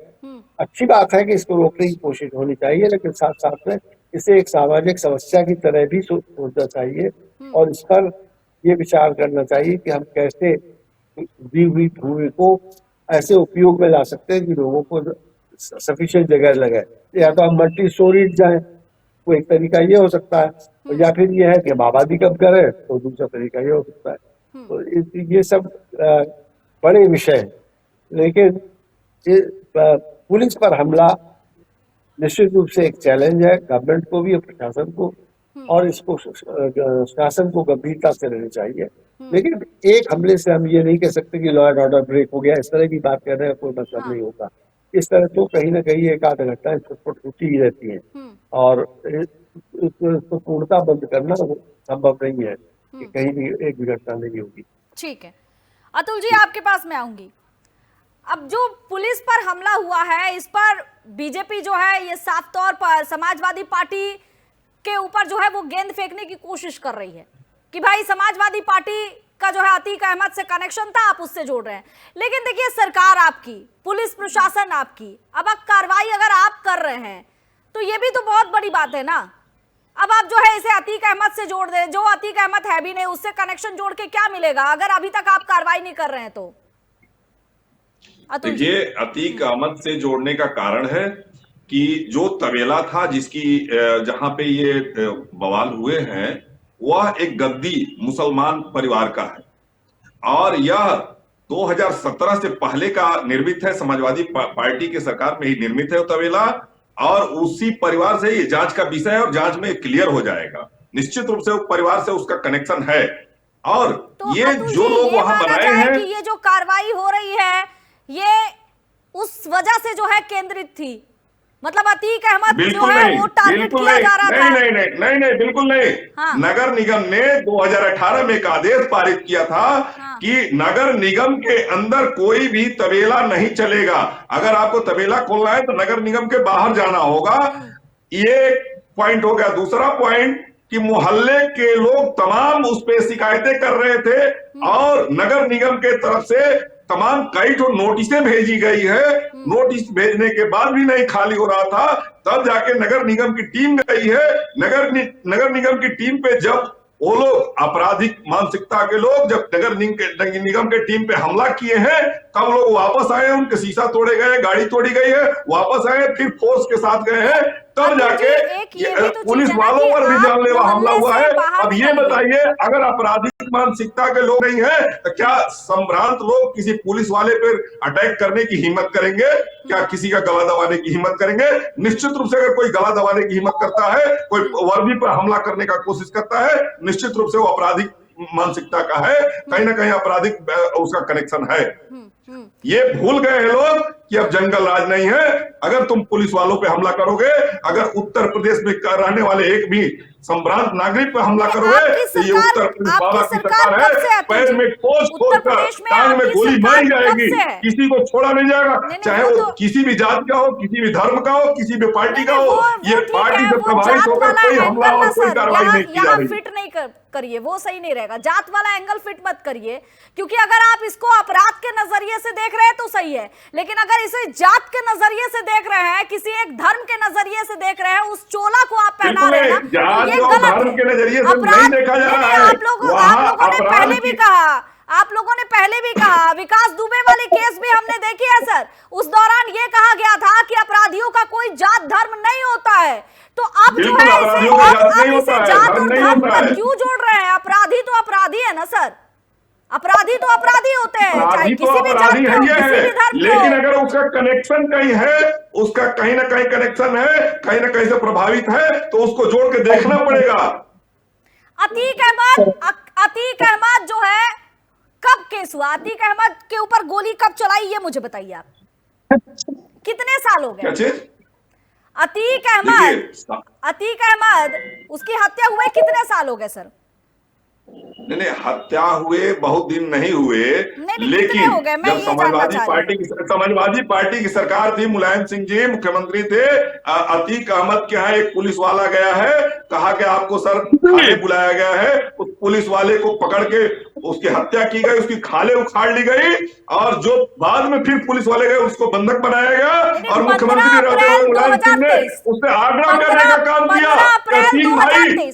अच्छी बात है कि इसको रोकने की कोशिश होनी चाहिए, लेकिन साथ साथ में इसे एक सामाजिक समस्या की तरह भी सोचना चाहिए और इस पर ये विचार करना चाहिए कि हम कैसे दी हुई भूमि को ऐसे उपयोग में ला सकते हैं कि लोगों को सफिशिएंट जगह लगे। या तो हम मल्टी स्टोरीड जाए, वो एक तरीका ये हो सकता है, या फिर ये है कि हम आबादी कम करें, तो दूसरा तरीका ये हो सकता है। तो ये सब बड़े विषय हैं, लेकिन पुलिस पर हमला निश्चित रूप से एक चैलेंज है गवर्नमेंट को भी और प्रशासन को, और इसको शासन को गंभीरता से लेनी चाहिए। लेकिन एक हमले से हम ये नहीं कह सकते कि लॉ एंड ऑर्डर ब्रेक हो गया, इस तरह की बात करने का कोई मतलब नहीं होगा। इस तरह तो कहीं ना कहीं एक आध घटना छुटपुट होती ही रहती है और इसको पूर्णता बंद करना संभव नहीं है कि कहीं भी एक भी घटना नहीं होगी। ठीक है, अतुल जी आपके पास मैं आऊंगी। अब जो पुलिस पर हमला हुआ है, इस पर बीजेपी जो है ये साफ तौर पर समाजवादी पार्टी के ऊपर जो है वो गेंद फेंकने की कोशिश कर रही है कि भाई समाजवादी पार्टी का जो है अतीक अहमद से कनेक्शन था, आप उससे जोड़ रहे हैं। लेकिन देखिए सरकार आपकी, पुलिस प्रशासन आपकी, अब कार्रवाई अगर आप कर रहे हैं तो ये भी तो बहुत बड़ी बात है ना। अब आप जो है इसे अतीक अहमद से जोड़ दें, जो अतीक अहमद है भी नहीं, उससे कनेक्शन जोड़ के क्या मिलेगा अगर अभी तक आप कार्रवाई नहीं कर रहे हैं तो? देखिए अतीक अहमद से जोड़ने का कारण है कि जो तबेला था जिसकी जहां पे ये बवाल हुए हैं, वह एक गद्दी मुसलमान परिवार का है और यह 2017 से पहले का निर्मित है, समाजवादी पार्टी के सरकार में ही निर्मित है वो तबेला, और उसी परिवार से ये जांच का विषय है और जांच में क्लियर हो जाएगा। निश्चित रूप से वो परिवार से उसका कनेक्शन है। और तो ये जो लोग वहां बनाए हैं कि ये जो कार्रवाई हो रही है ये उस वजह से जो है केंद्रित थी, मतलब अतीक अहमद जो है वो टारगेट किया जा रहा था। नहीं, बिल्कुल नहीं। हाँ। नगर निगम ने 2018 में एक आदेश पारित किया था कि नगर निगम के अंदर कोई भी तबेला नहीं चलेगा। अगर आपको तबेला खोलना है तो नगर निगम के बाहर जाना होगा। ये पॉइंट हो गया। दूसरा पॉइंट कि मोहल्ले के लोग तमाम उस पे शिकायतें कर रहे थे और नगर निगम के तरफ से तमाम कई तो नोटिसें भेजी गई है। नोटिस भेजने के बाद भी नहीं खाली हो रहा था, तब जाके नगर निगम की टीम गई है। नगर निगम की टीम पे जब वो लोग आपराधिक मानसिकता के लोग जब नगर निगम के टीम पे हमला किए हैं, तब लोग वापस आए, उनके शीशा तोड़े गए, गाड़ी तोड़ी गई है, वापस आए, फिर फोर्स के साथ गए हैं, तब जाके पुलिस वालों पर भी जानलेवा हमला हुआ है। अब ये बताइए, अगर आपराधिक मानसिकता के लोग नहीं है तो क्या संभ्रांत लोग किसी पुलिस वाले पर अटैक करने की हिम्मत करेंगे? क्या किसी का गला दबाने की हिम्मत करेंगे? निश्चित रूप से अगर कोई गला दबाने की हिम्मत करता है, कोई वर्दी पर हमला करने का कोशिश करता है, निश्चित रूप से वो आपराधिक मानसिकता का है, कहीं ना कहीं आपराधिक उसका कनेक्शन है। ये भूल गए हैं लोग कि अब जंगल राज नहीं है। अगर तुम पुलिस वालों पे हमला करोगे, अगर उत्तर प्रदेश में रहने वाले एक भी संभ्रांत नागरिक पे हमला करोगे तो ये उत्तर प्रदेश बाबा की सरकार है। पैर में ठोस ठोसकर टांग में गोली मारी जाएगी, किसी को छोड़ा नहीं जाएगा, चाहे वो किसी भी जात का हो, किसी भी धर्म का हो, किसी भी पार्टी का हो। ये पार्टी से प्रभावित होकर कोई हमला और कोई कार्रवाई नहीं की जा रही। करिए, वो सही नहीं रहेगा। जात वाला एंगल फिट मत करिए, क्योंकि अगर आप इसको अपराध के नजरिए से देख रहे हैं तो सही है, लेकिन अगर इसे जात के नजरिए से देख रहे हैं, किसी एक धर्म के नजरिए से देख रहे हैं, उस चोला को आप पहना रहे हैं ना, ये गलत है। धर्म के नजरिए से अपराध नहीं देखा जा रहा है। आप लोगों ने पहले भी कहा, विकास दुबे वाली केस भी हमने देखी है सर। उस दौरान ये कहा गया था कि अपराधियों का कोई जात धर्म नहीं होता है। तो अब जो है इसे जात और धर्म पर क्यों जोड़ रहे हैं? अपराधी तो अपराधी है ना सर, अपराधी तो अपराधी होते हैं, चाहे किसी भी जात के हो, किसी भी धर्म के हो। लेकिन अगर उसका कनेक्शन कहीं है, उसका कहीं ना कहीं कनेक्शन है, कहीं ना कहीं से प्रभावित है, तो उसको जोड़ के देखना पड़ेगा। अतीक अहमद जो है, कब केस हुआ? अतीक अहमद के ऊपर गोली कब चलाई, ये मुझे बताइए आप। कितने साल हो गए? अतीक अहमद उसकी हत्या हुए कितने साल हो गए सर? नहीं, हत्या हुए बहुत दिन नहीं हुए, लेकिन जब समाजवादी पार्टी की सरकार थी, मुलायम सिंह जी मुख्यमंत्री थे, अतीक अहमद के यहाँ एक पुलिस वाला गया है, कहा कि आपको सर थाने बुलाया गया है, उस पुलिस वाले को पकड़ के उसकी हत्या की गई, उसकी खाले उखाड़ ली गई, और जो बाद में फिर पुलिस वाले गए उसको बंधक बनाया गया, और मुख्यमंत्री रहते हुए मुलायम सिंह ने उससे आग्रह करने का काम किया।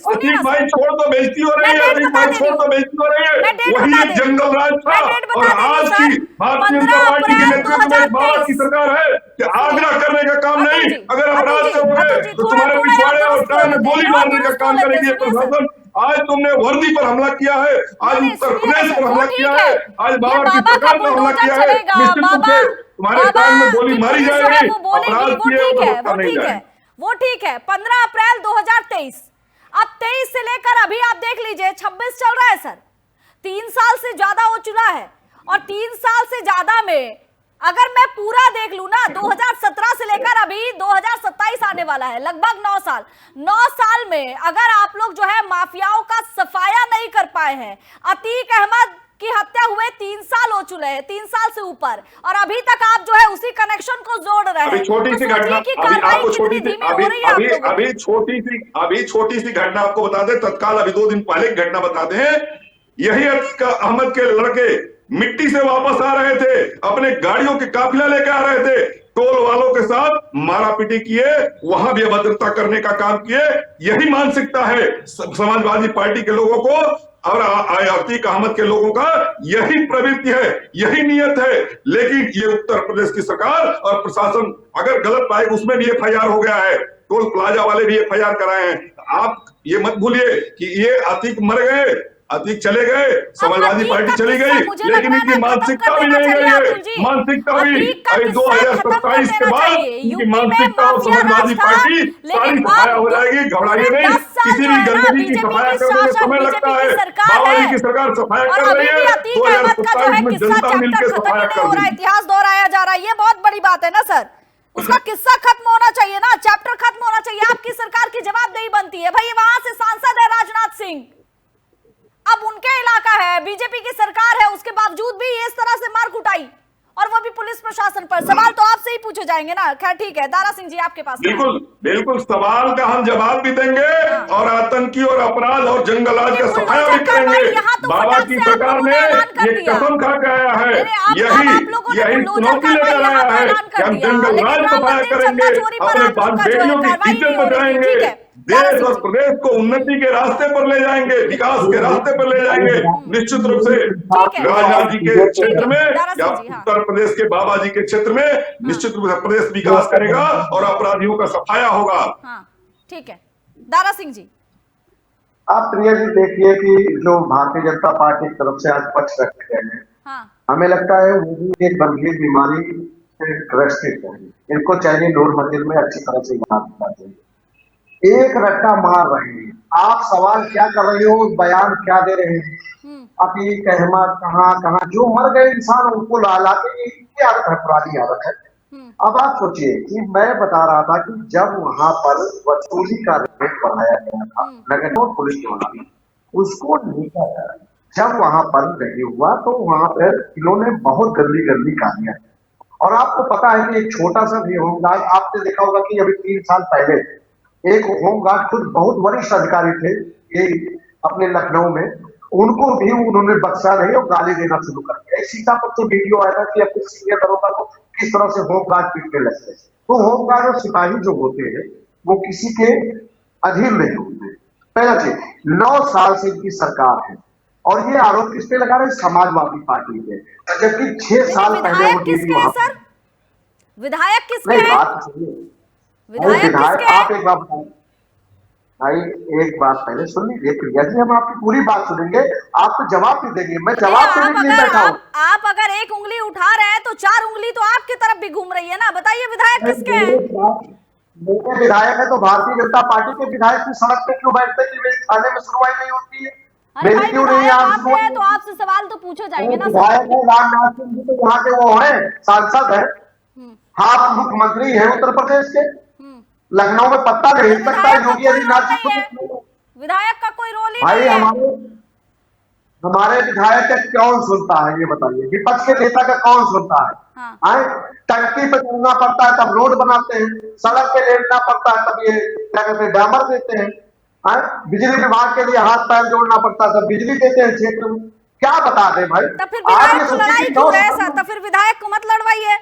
अतीक भाई छोड़ दो, बेइज्जती हो रही है, अतीक भाई छोड़ दो, बेइज्जती हो रही है। वही एक जंगल राज था, और आज की भारतीय जनता पार्टी के नेतृत्व में भारत की सरकार है कि आग्रह करने का काम नहीं, अगर अपराध करोगे तो तुम्हारे पिछवाड़े और टांग में गोली मारने का काम करेगी प्रशासन। आज तुमने वर्दी पर हमला किया है, आज उत्तर प्रदेश पर हमला किया है, आज बाबा की सरकार पर हमला किया है, निश्चित रूप से तुम्हारे टांग में गोली मारी जाएगी। अपराध किए वो ठीक है। 15 अप्रैल 2023, अब 23 से लेकर अभी आप देख लीजिए 26 चल रहा है सर, 3 साल से ज्यादा हो चुका है। और 3 साल से ज्यादा में अगर मैं पूरा देख लूं ना, 2017 से लेकर अभी 2027 आने वाला है, लगभग 9 साल। 9 साल में अगर आप लोग जो है माफियाओं का सफाया नहीं कर पाए हैं, अतीक अहमद की हत्या हुए 3 साल हो चुके हैं, 3 साल से ऊपर, और अभी तक आप जो है उसी कनेक्शन को जोड़ रहे हैं। अभी छोटी सी घटना, अभी छोटी सी घटना आपको बता दें, तत्काल अभी 2 दिन पहले की घटना बता दें। यही अतीक अहमद के लड़के मिट्टी से वापस आ रहे थे, अपने गाड़ियों के काफिला लेकर आ रहे थे, टोल वालों के साथ मारापीटी किए, वहां भी अभद्रता करने का काम किए। यही मानसिकता है समाजवादी पार्टी के लोगों को और अतीक अहमद के लोगों का, यही प्रवृत्ति है, यही नियत है। लेकिन ये उत्तर प्रदेश की सरकार और प्रशासन अगर गलत पाए, उसमें भी FIR हो गया है, टोल प्लाजा वाले भी FIR कराए हैं। आप ये मत भूलिए कि ये अतीक मर गए, अतीक चले गए, समाजवादी पार्टी चली गई, लेकिन इनकी मानसिकता भी नहीं गई है। मानसिकता भी 2027 के बाद इनकी मानसिकता और समाजवादी पार्टी सारी सफाया हो जाएगी। घबराइए नहीं, किसी भी गंदगी की सफाया करने में समय लगता है। बाबा जी की सरकार सफाया कर रही है, 2027 में जनता मिलकर सफाया कर रही है। इतिहास दोहराया जा रहा है, ये बहुत बड़ी बात है ना सर। उसका किस्सा खत्म होना चाहिए ना, चैप्टर खत्म होना चाहिए। आपकी सरकार की जवाबदेही बनती है भाई। वहां से सांसद है राजनाथ सिंह, अब उनके इलाका है, बीजेपी की सरकार है, उसके बावजूद भी इस तरह से मार कुटाई, और वो भी पुलिस प्रशासन पर। सवाल तो आपसे ही पूछे जाएंगे ना। खैर ठीक है, दारा सिंह जी आपके पास। बिल्कुल सवाल का हम जवाब भी देंगे, और आतंकी और अपराध और जंगलराज का सफाया भी करेंगे। बाबा की सरकार ने ये कसम खा के आया है, यही चुनौती लेकर आया है कि हम जंगलराज सफाया करेंगे, अपने बेटियों की इज्जत बचाएंगे, देश और प्रदेश को उन्नति के रास्ते पर ले जाएंगे, विकास के रास्ते पर ले जाएंगे। निश्चित रूप से राजनाथ जी के क्षेत्र में या उत्तर प्रदेश के बाबा जी के क्षेत्र में निश्चित रूप से प्रदेश विकास करेगा और अपराधियों का सफाया होगा। ठीक है, दारा सिंह जी। आप प्रिया जी देखिए कि जो भारतीय जनता पार्टी की तरफ से आज पक्ष रखे हैं, हमें लगता है वो भी एक गंभीर बीमारी से ग्रसित है। इनको चाहिए नूर मंदिर में अच्छी तरह से इलाज करना चाहिए। एक रट्टा मार रहे हैं, आप सवाल क्या कर रहे हो, बयान क्या दे रहे हैं। अतीक अहमद कहाँ जो मर गए इंसान उनको ला के ये आदत है, पुरानी आदत है। अब आप सोचिए कि मैं बता रहा था कि जब वहां पर वसूली का रेट बढ़ाया गया था, नगर और पुलिस द्वारा उसको नीचा गया, जब वहां पर नहीं हुआ तो वहां पर इन्होंने बहुत गंदी गालियां। और आपको पता है कि एक छोटा सा भी होमगार्ड, आपने देखा होगा कि अभी 3 साल पहले एक होमगार्ड खुद बहुत वरिष्ठ अधिकारी थे, ये अपने लखनऊ में, उनको भी उन्होंने बख्शा नहीं और गाली देना शुरू कर दिया। सीतापुर से वीडियो आया था कि अपने सीनियर दरोगा को किस तरह से होमगार्ड पीटने लगते हैं। तो होमगार्ड और सिपाही जो होते हैं वो किसी के अधीन नहीं होते। पहला चीज, 9 साल से इनकी सरकार है और ये आरोप किस पे लगा रहे हैं? समाजवादी पार्टी पे, जबकि 6 साल पहले वो विधायक किसके हैं सर? विधायक किसके नहीं, हैं? बात सुनिए। विधायक किसके आप हैं? एक बात बताइए भाई, एक बात पहले सुन लीजिए प्रिया जी, हम आपकी पूरी बात सुनेंगे, आप तो जवाब भी देंगे, मैं जवाब देने के लिए बैठा हूँ। आप अगर एक उंगली उठा रहे हैं तो 4 उंगली तो आपकी तरफ भी घूम रही है ना। बताइए विधायक किसके हैं? मेरे विधायक है तो भारतीय जनता पार्टी के विधायक की सड़क पे क्यों बैठते हैं कि मेरी थाने में सुनवाई नहीं होती है? अरे मेरी भाई क्यों नहीं विधायक आप आप हैं तो आपसे सवाल तो पूछे जाएंगे ना सर। विधायक है रामनाथ सिंह जी, तो यहाँ के वो है, सांसद है, आप मुख्यमंत्री है उत्तर प्रदेश के, लखनऊ में पत्ता नहीं हिल सकता है योगी आदित्यनाथ जी को। विधायक का कोई रोल ही भाई नहीं है। हमारे विधायक का कौन सुनता है ये बताइए? विपक्ष के नेता का कौन सुनता है? हाँ। टंकी पे चलना पड़ता है तब रोड बनाते हैं, सड़क पे लेटना पड़ता है तब ये क्या कहते हैं डामर देते हैं, बिजली विभाग के लिए हाथ पैर जोड़ना पड़ता है तब बिजली देते हैं क्षेत्र में। क्या बता दें भाई? तो फिर विधायक को लड़ाई क्यों है सर? तो फिर विधायक को मत लड़वाइए।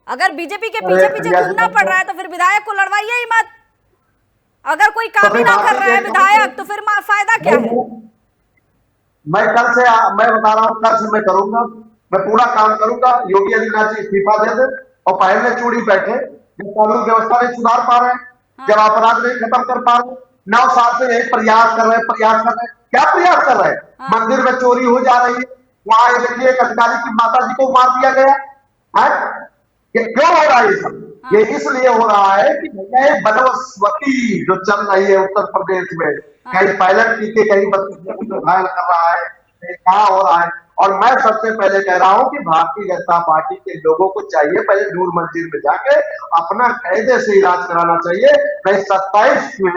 अगर बीजेपी के पीछे पीछे घूमना पड़ रहा है तो फिर विधायक को लड़वाइए ही मत। अगर कोई काम ही ना कर रहा है विधायक तो फिर फायदा क्या है? मैं बता रहा हूँ, कल से मैं करूंगा, मैं पूरा काम करूंगा। योगी आदित्यनाथ जी इस्तीफा दे दे और पहले चूड़ी बैठे, जब कानून व्यवस्था नहीं सुधार पा रहे हैं, जब अपराध नहीं खत्म कर पा रहे, 9 साल से यही प्रयास कर रहे हैं। क्या प्रयास कर रहे हैं? मंदिर में चोरी हो जा रही है, वहां ये देखिए एक अधिकारी की माता जी को मार दिया गया है। ये क्यों हो रहा है ये सब? ये इसलिए हो रहा है कि भैया बनवस्वती जो चल रही है उत्तर प्रदेश में, कहीं पायलट की के कहीं घायल कर रहा है, क्या हो रहा है। और मैं सबसे पहले कह रहा हूं कि भारतीय जनता पार्टी के लोगों को चाहिए पहले नूर मंदिर में जाके अपना कायदे से इलाज कराना चाहिए। नहीं 27 में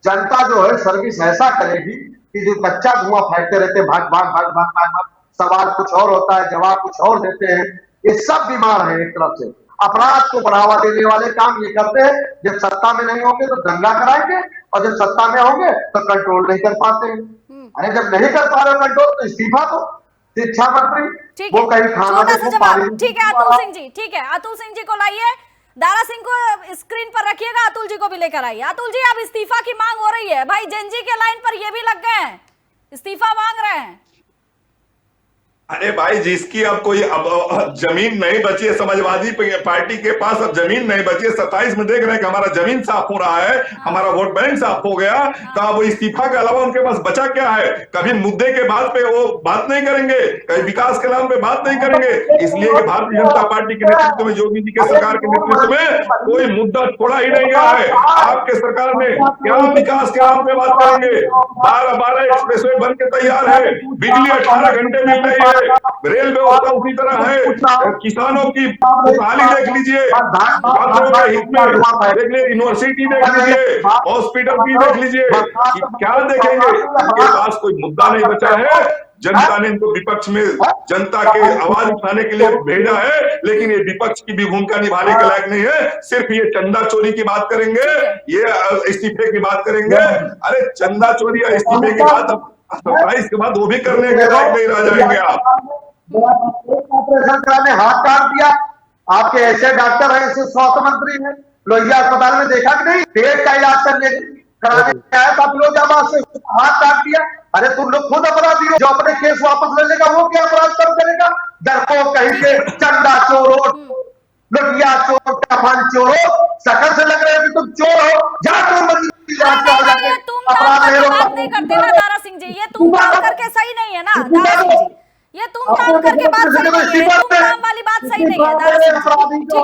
जनता जो है सर्विस ऐसा करेगी कि जो कच्चा धुआं फेंकते रहते भाग भाग भाग भाग भाग भाग, सवाल कुछ और होता है जवाब कुछ और देते हैं। ये सब बीमार है एक तरफ से, अपराध को बढ़ावा देने वाले काम ये करते हैं। जब सत्ता में नहीं होंगे तो दंगा कराएंगे और जब सत्ता में होंगे तो कंट्रोल नहीं कर पाते हैं। अरे जब नहीं कर पा रहे कंट्रोल तो इस्तीफा दो। शिक्षा मंत्री वो कहीं खाना ठीक है अतुल सिंह जी, ठीक है अतुल सिंह जी को लाइए, दारा सिंह को स्क्रीन पर रखिएगा, अतुल जी को भी लेकर आइए। अतुल जी अब इस्तीफा की मांग हो रही है, भाई जेनजी के लाइन पर ये भी लग गए हैं, इस्तीफा मांग रहे हैं। अरे भाई जिसकी अब कोई अब जमीन नहीं बची है, समाजवादी पार्टी के पास अब जमीन नहीं बची है, 27 में देख रहे हैं कि हमारा जमीन साफ हो रहा है, हमारा वोट बैंक साफ हो गया, तो अब इस्तीफा के अलावा उनके पास बचा क्या है? कभी मुद्दे के बात पे वो बात नहीं करेंगे, कभी विकास के नाम पे बात नहीं करेंगे। इसलिए कि भारतीय जनता पार्टी के नेतृत्व में, योगी जी के सरकार के नेतृत्व में कोई मुद्दा छोड़ा ही नहीं गया है। आपके सरकार में क्या विकास के नाम पे बात करेंगे? 12 एक्सप्रेसवे बन के तैयार है, बिजली 18 घंटे मिल रही है, रेल व्यवस्था उसी तरह है, किसानों की खुशहाली देख लीजिए, छात्रों के हित में देख लीजिए, यूनिवर्सिटी देख लीजिए, हॉस्पिटल भी देख लीजिए, क्या देखेंगे? इनके पास कोई मुद्दा नहीं बचा है। जनता ने इनको विपक्ष में जनता के आवाज उठाने के लिए भेजा है, लेकिन ये विपक्ष की भी भूमिका निभाने के लायक नहीं है। सिर्फ ये चंदा चोरी की बात करेंगे, ये इस्तीफे की बात करेंगे। अरे चंदा चोरी या इस्तीफे की बात 27 के बाद वो भी करने के लायक नहीं रह जाएंगे आप। ऑपरेशन कराने हाथ काट दिया, आपके ऐसे डॉक्टर हैं, ऐसे स्वास्थ्य मंत्री हैं, लोहिया अस्पताल में देखा कि नहीं, पेट का इलाज कराने आया था फिरोजाबाद से, हाथ काट दिया। अरे तुम लोग खुद अपराधी हो, जो अपने केस वापस ले लेगा वो क्या अपराध कम करेगा? डरपोक कहीं के, चंदा चोर हो, लोहिया चोर, टफन चोर हो, शकल से लग रहे हो कि तुम चोर हो। बात नहीं करते ना दारा सिंह जी, ये तुम काम करके सही नहीं है ना दारा सिंह जी, ये तुम काम करके बात सही नहीं है, तुम काम वाली बात सही नहीं है दारा सिंह जी।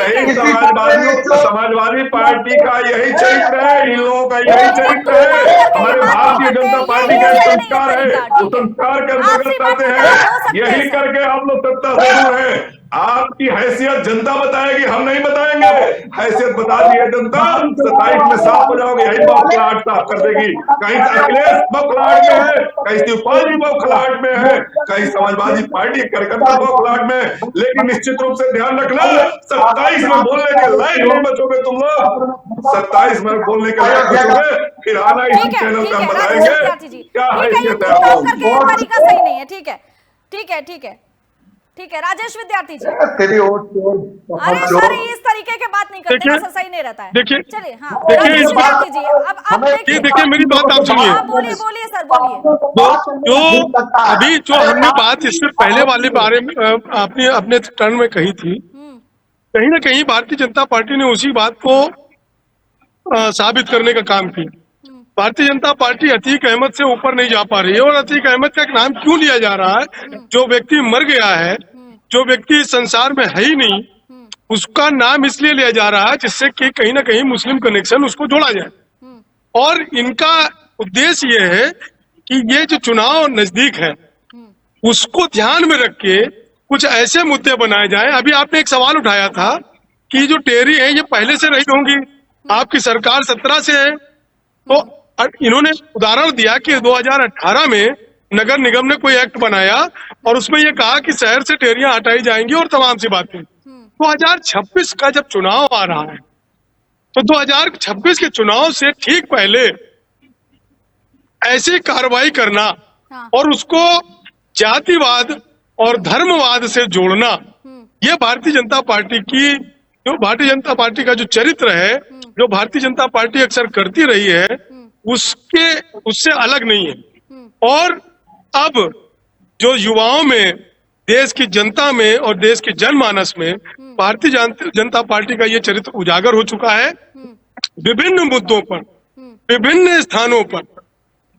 यही समाजवादी पार्टी का यही चरित्र है, इन लोगों का यही चरित्र है। हमारे भारतीय जनता पार्टी का संस्कार है, वो संस्कार के अंतर्गत आते हैं। यही करके आप लोग सत्ता से दूर है। आपकी हैसियत जनता बताएगी, हम नहीं बताएंगे। हैसियत बता दी है जनता, 27 में साफ हो जाओगे। यही बौखलाहट साफ कर देगी। कहीं अखिलेश बौखलाहट में है, कहीं शिवपाल जी बौखलाहट में है, कहीं समाजवादी पार्टी कार्यकर्ता बौखलाहट में। लेकिन निश्चित रूप से ध्यान रखना, 27 में बोलने के लायक नहीं बचोगे तुम लोग। 27 में बोलने के लायक बचोगे फिर आना इसी ठीक है, चैनल ठीक का है राजेश बताएंगे विद्यार्थी जी, क्या ठीक है, ये हैसियत है टूट आपकी। करके ये तरीका सही नहीं है। ठीक है, ठीक है, ठीक है, ठीक है राजेश विद्यार्थी जी। तेरी ओर चोर अरे सर इस तरीके के बात नहीं करते ना देखिए, सर, सही नहीं रहता है। देखिए, चलिए हाँ देखिए, राजेश इस बात- विद्यार्थी जी, अब देखिए, देखिए मेरी बात आप सुनिए। हाँ बोलिए बोलिए सर बोलिए। जो अभी जो हमने बात इससे पहले वाले बारे में आपने अपने टर्न में कही थी, कहीं ना कहीं भारतीय जनता पार्टी ने उसी बात को साबित करने का काम किया। भारतीय जनता पार्टी अतीक अहमद से ऊपर नहीं जा पा रही है। और अतीक अहमद का नाम क्यों लिया जा रहा है? जो व्यक्ति मर गया है, जो व्यक्ति इस संसार में है ही नहीं, उसका नाम इसलिए लिया जा रहा है जिससे कि कहीं ना कहीं मुस्लिम कनेक्शन उसको जोड़ा जाए। और इनका उद्देश्य ये है कि ये जो चुनाव नजदीक है उसको ध्यान में रख के कुछ ऐसे मुद्दे बनाए जाएं। अभी आपने एक सवाल उठाया था कि जो टेरी है ये पहले से रही होंगी, आपकी सरकार 17 से है, तो इन्होंने उदाहरण दिया कि 2018 में नगर निगम ने कोई एक्ट बनाया और उसमें ये कहा कि शहर से टेरियां हटाई जाएंगी और तमाम सी बातें। 2026 का जब चुनाव आ रहा है तो 2026 के चुनाव से ठीक पहले ऐसी कार्रवाई करना और उसको जातिवाद और धर्मवाद से जोड़ना, ये भारतीय जनता पार्टी की, जो भारतीय जनता पार्टी का जो चरित्र है, जो भारतीय जनता पार्टी अक्सर करती रही है, उससे अलग नहीं है। और अब जो युवाओं में, देश की जनता में और देश के जनमानस में भारतीय जनता पार्टी का ये चरित्र उजागर हो चुका है। विभिन्न मुद्दों पर, विभिन्न स्थानों पर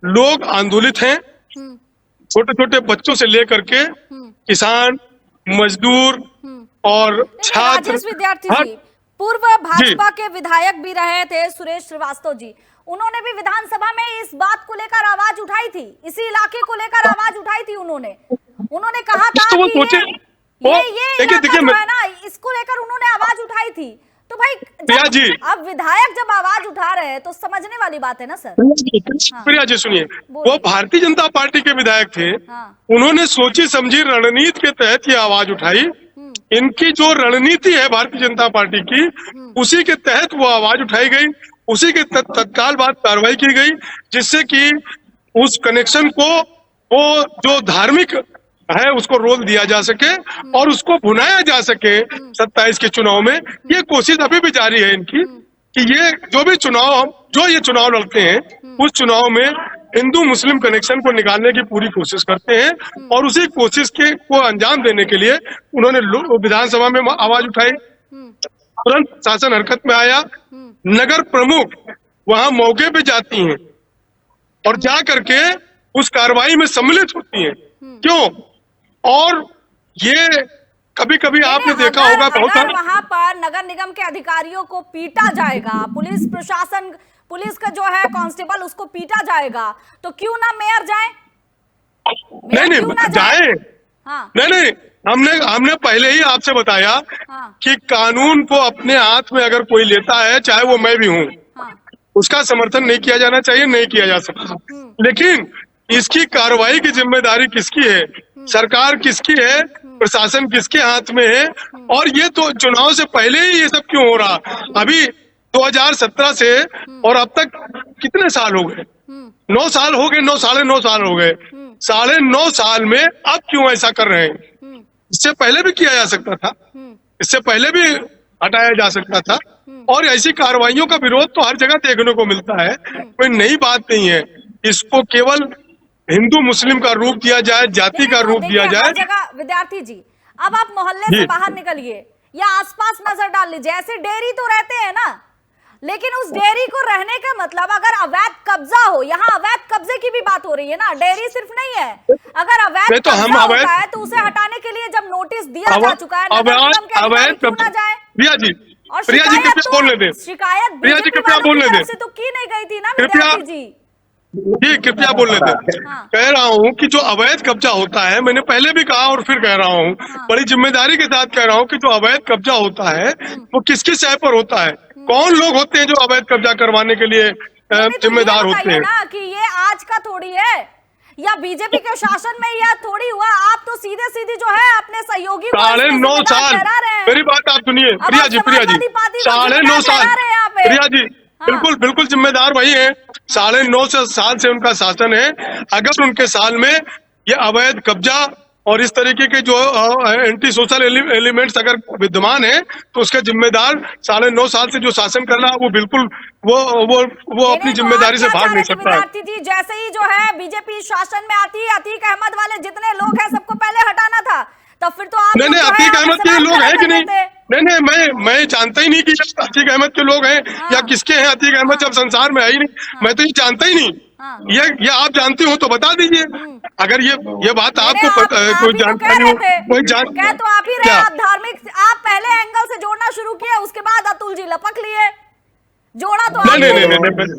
लोग आंदोलित हैं, छोटे छोटे बच्चों से लेकर के किसान, मजदूर और छात्र। राजेश विद्यार्थी जी पूर्व भाजपा के विधायक भी रहे थे सुरेश श्रीवास्तव जी, उन्होंने भी विधानसभा में इस बात को लेकर आवाज उठाई थी, इसी इलाके को लेकर आवाज उठाई थी। उन्होंने कहा था तो कि ये जो है ना, इसको लेकर उन्होंने आवाज उठाई थी। तो भाई अब विधायक जब आवाज उठा रहे हैं तो समझने वाली बात है ना सर। प्रिया जी सुनिए, वो भारतीय जनता पार्टी के विधायक थे, उन्होंने सोची समझी रणनीति के तहत ये आवाज उठाई। इनकी जो रणनीति है भारतीय जनता पार्टी की, उसी के तहत वो आवाज उठाई गई, उसी के तत्काल बाद कार्रवाई की गई, जिससे कि उस कनेक्शन को, वो जो धार्मिक है उसको रोल दिया जा सके और उसको भुनाया जा सके 27 के चुनाव में। ये कोशिश अभी भी जारी है इनकी कि ये जो ये चुनाव लड़ते हैं उस चुनाव में हिंदू मुस्लिम कनेक्शन को निकालने की पूरी कोशिश करते हैं। और उसी कोशिश को अंजाम देने के लिए उन्होंने विधानसभा में आवाज उठाई, तुरंत शासन हरकत में आया, नगर प्रमुख वहां मौके पे जाती हैं और जा करके उस कार्रवाई में सम्मिलित होती हैं। क्यों? और ये कभी कभी आपने देखा होगा, बहुत अगर वहां पर नगर निगम के अधिकारियों को पीटा जाएगा, पुलिस प्रशासन, पुलिस का जो है कांस्टेबल, उसको पीटा जाएगा, तो क्यों ना मेयर जाए? नहीं जाए। हाँ। नहीं, हमने पहले ही आपसे बताया कि कानून को अपने हाथ में अगर कोई लेता है, चाहे वो मैं भी हूँ, उसका समर्थन नहीं किया जाना चाहिए, नहीं किया जा सकता। लेकिन इसकी कार्रवाई की जिम्मेदारी किसकी है? सरकार किसकी है? प्रशासन किसके हाथ में है? और ये तो चुनाव से पहले ही ये सब क्यों हो रहा? अभी 2017 से और अब तक कितने साल हो गए? 9 साल हो गए, 9 साल हो गए। 9.5 साल में अब क्यों ऐसा कर रहे हैं? इससे पहले भी किया जा सकता था, इससे पहले भी हटाया जा सकता था। और ऐसी कार्रवाइयों का विरोध तो हर जगह देखने को मिलता है, कोई नई बात नहीं है। इसको केवल हिंदू मुस्लिम का रूप दिया जाए, जाति का रूप दिया जाए। जगह विद्यार्थी जी, अब आप मोहल्ले से बाहर निकलिए या आसपास नजर डाल लीजिए, ऐसे डेयरी तो रहते हैं ना, लेकिन उस डेयरी को रहने का मतलब, अगर अवैध कब्जा हो, यहाँ अवैध कब्जे की भी बात हो रही है ना, डेयरी सिर्फ नहीं है। अगर अवैध कब्जा होता है तो उसे हटाने के लिए जब नोटिस दिया जा चुका है, नगर निगम के अधिकारी क्यों ना जाए? प्रिया जी कृपया बोलने दें। शिकायत प्रिया जी कृपया बोलने दें, तो की नहीं गई थी ना विद्यार्थी जी? जी कृपया बोलने दें। कह रहा हूँ कि जो अवैध कब्जा होता है, मैंने पहले भी कहा और फिर कह रहा हूँ, बड़ी जिम्मेदारी के साथ कह रहा हूँ कि जो अवैध कब्जा होता है वो किसकी सह पर होता है? कौन लोग होते हैं जो अवैध कब्जा करवाने के लिए जिम्मेदार होते हैं? ना कि ये आज का थोड़ी है या बीजेपी के शासन में यह थोड़ी हुआ। आप तो सीधे सीधे जो है अपने सहयोगी 9.5 साल, मेरी बात आप सुनिए प्रिया जी, 9.5 साल, प्रिया जी बिल्कुल जिम्मेदार वही है। 9.5 साल से उनका शासन है। अगर उनके साल में ये अवैध कब्जा और इस तरीके के जो एंटी सोशल एलिमेंट्स अगर विद्यमान है तो उसके जिम्मेदार 9.5 साल से जो शासन कर रहा है वो बिल्कुल वो अपनी जिम्मेदारी से भाग नहीं सकता है। विद्यार्थी जी, जैसे ही जो है बीजेपी शासन में आती है, अतीक अहमद वाले जितने लोग हैं सबको पहले हटाना था, तब फिर तो आप नहीं, अतीक अहमद के लोग हैं कि नहीं? नहीं, मैं जानता ही नहीं कि अतीक अहमद के लोग हैं या किसके हैं। अतीक अहमद जब संसार में है ही नहीं, मैं तो ये जानता ही नहीं। ये आप जानते हो तो बता दीजिए। अगर ये बात आपको कोई जानकारी हो, कोई जान कह तो आप ही रहे, आप धार्मिक, आप पहले एंगल से जोड़ना शुरू किया, उसके बाद अतुल जी लपक लिए, जोड़ा तो नहीं,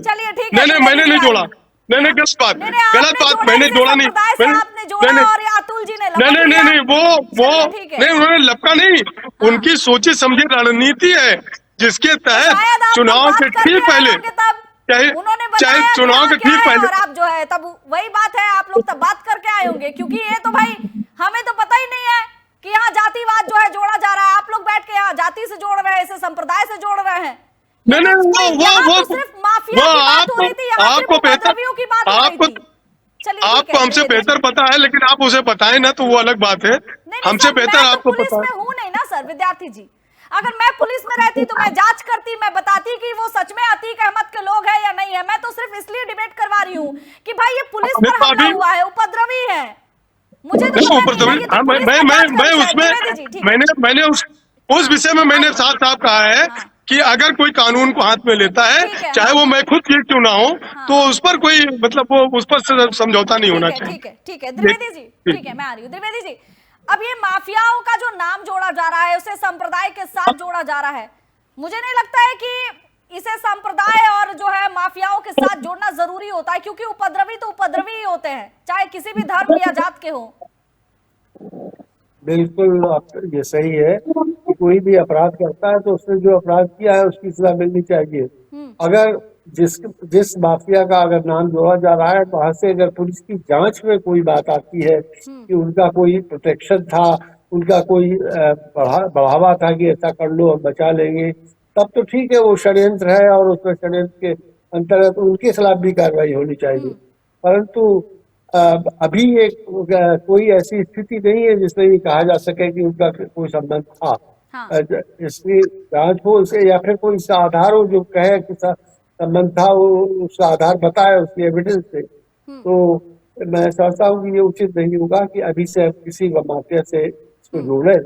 चलिए ठीक है। नहीं, मैंने नहीं जोड़ा। नहीं, गलत बात मैंने जोड़ा नहीं। आपने जोड़ा और अतुल जी ने नहीं, वो नहीं, उन्होंने लपका नहीं। उनकी सोची समझी रणनीति है जिसके तहत चुनाव के ठीक पहले, चाहे चुनाव के ठीक पहले, और आप जो है तब वही बात है, आप लोग तब बात करके आए होंगे, क्योंकि ये तो भाई हमें तो पता ही नहीं है कि यहाँ जातिवाद जो है जोड़ा जा रहा है। आप लोग बैठ के यहाँ जाति से जोड़ रहे हैं, इसे संप्रदाय से जोड़ रहे हैं। नहीं, वो सिर्फ माफिया की बात हो रही थी, यहाँ आपको बेहतर, आपको हमसे बेहतर पता है, लेकिन आप उसे बताएं ना तो वो अलग बात है। हमसे बेहतर आपको पता है। पुलिस में हूँ नहीं ना सर विद्यार्थी जी, अगर मैं पुलिस में रहती तो मैं जांच करती, मैं बताती कि वो सच में अतीक अहमद के लोग हैं या नहीं है। मैं तो सिर्फ इसलिए डिबेट करवा रही हूँ कि भाई ये पुलिस पर हमला हुआ है, उपद्रवी है। मुझे तो मैं उसमें मैंने उस विषय में मैंने साफ साफ कहा है कि अगर कोई कानून को हाथ में लेता है, चाहे वो मैं खुद क्यों ना हो, तो उस पर कोई मतलब वो उस पर समझौता नहीं होना चाहिए। ठीक है द्विवेदी जी, ठीक है, मैं आ रही हूँ। द्विवेदी जी, अब ये माफियाओं का जो नाम जोड़ा जा रहा है, उसे संप्रदाय के साथ जोड़ा जा रहा है, मुझे नहीं लगता है कि इसे संप्रदाय और जो है माफियाओं के साथ जोड़ना जरूरी होता है, क्योंकि उपद्रवी तो उपद्रवी ही होते हैं, चाहे किसी भी धर्म या जात के हो। बिल्कुल ये सही है कि कोई भी अपराध करता है तो उसने जो अपराध किया है उसकी सजा मिलनी चाहिए। अगर जिस माफिया का अगर नाम जोड़ा जा रहा है, वहां से अगर पुलिस की जांच में कोई बात आती है कि उनका कोई प्रोटेक्शन था, उनका कोई बढ़ावा था कि ऐसा कर लो हम बचा लेंगे, तब तो ठीक है, वो षड्यंत्र है और उसमें षड्यंत्र के अंतर्गत उनके खिलाफ भी कार्रवाई होनी चाहिए। परंतु अभी एक कोई ऐसी स्थिति नहीं है जिसमें ये कहा जा सके कि उनका कोई संबंध था। इसकी जांच हो उसे, या फिर कोई इसका आधार हो जो कहे कि संबंध था, वो उसका आधार बताए उसकी एविडेंस से, तो मैं समझता हूँ कि ये उचित नहीं होगा कि अभी से अब किसी माफिया से इसको जोड़े।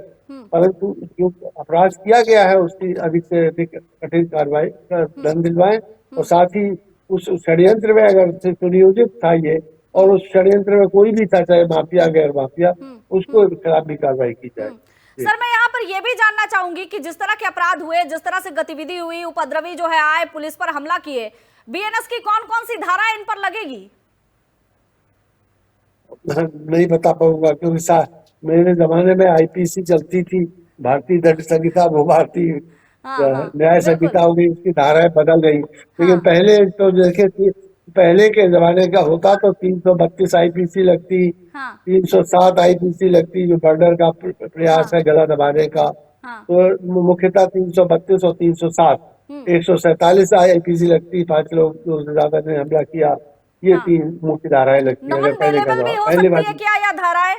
परंतु जो अपराध किया गया है उसकी अधिक से अधिक कठिन कार्रवाई दंड दिलवाएं, और साथ ही उस षड्यंत्र में अगर सुनियोजित था ये, और उस षड्यंत्र में कोई भी था, चाहे माफिया गैर माफिया, उसको खिलाफ भी कार्रवाई की जाए। सर मैं यहाँ पर यह भी जानना चाहूंगी कि जिस तरह के अपराध हुए, जिस तरह से गतिविधि हुई, उपद्रवी जो है आए, पुलिस पर हमला किए, बीएनएस की कौन कौन सी धारा इन पर लगेगी? नहीं बता पाऊंगा, क्योंकि मेरे जमाने में आईपीसी चलती थी, भारतीय दंड संहिता, वो भारतीय न्याय संहिता हो गई, उसकी धाराएं बदल गई। लेकिन पहले तो देखे थी, पहले के जमाने का होता तो 332 आईपीसी लगती, 307 आईपीसी लगती, जो मर्डर का प्रयास है गला दबाने का, तो मुख्यतः 332 और 307, 147 आईपीसी लगती, 5 लोग से ज्यादा ने हमला किया, ये 3 मुख्य धाराएं लगती है। पहले धाराएं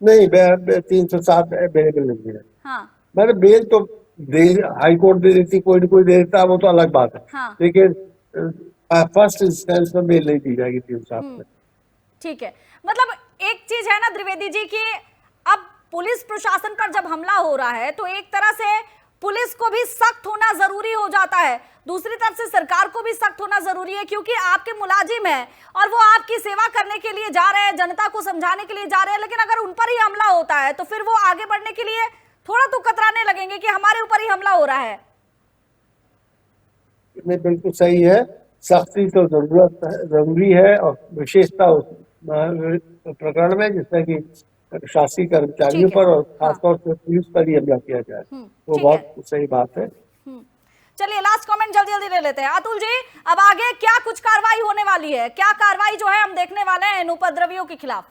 नहीं, 307 अवेलेबल नहीं है। मैंने बेल तो हाई कोर्ट दे देती, कोई न कोई दे देता, वो तो अलग बात है, लेकिन फर्स्ट इंस्टेंस में बेल नहीं दी जाएगी 307 में। ठीक है, मतलब एक चीज है ना द्विवेदी जी कि अब पुलिस प्रशासन पर जब हमला हो रहा है तो एक तरह से पुलिस को भी सख्त होना जरूरी हो जाता है, दूसरी तरफ से सरकार को भी सख्त होना जरूरी है, क्योंकि आपके मुलाजिम है और वो आपकी सेवा करने के लिए जा रहे हैं, जनता को समझाने के लिए जा रहे हैं, लेकिन अगर उन पर ही हमला होता है तो फिर वो आगे बढ़ने के लिए थोड़ा तो कतराने लगेंगे कि हमारे ऊपर ही हमला हो रहा है। नहीं, बिल्कुल सही है, सख्ती तो जरूरी है, और विशेषता प्रकरण में जिसमें कि शासकीय कर्मचारियों पर और खासतौर से पुलिस पर ही हमला किया जाए, वो बहुत सही बात है। चलिए लास्ट कमेंट जल्दी जल्दी ले लेते हैं। अतुल जी, अब आगे क्या कुछ कार्रवाई होने वाली है, क्या कार्रवाई जो है हम देखने वाले हैं इन उपद्रवियों के खिलाफ?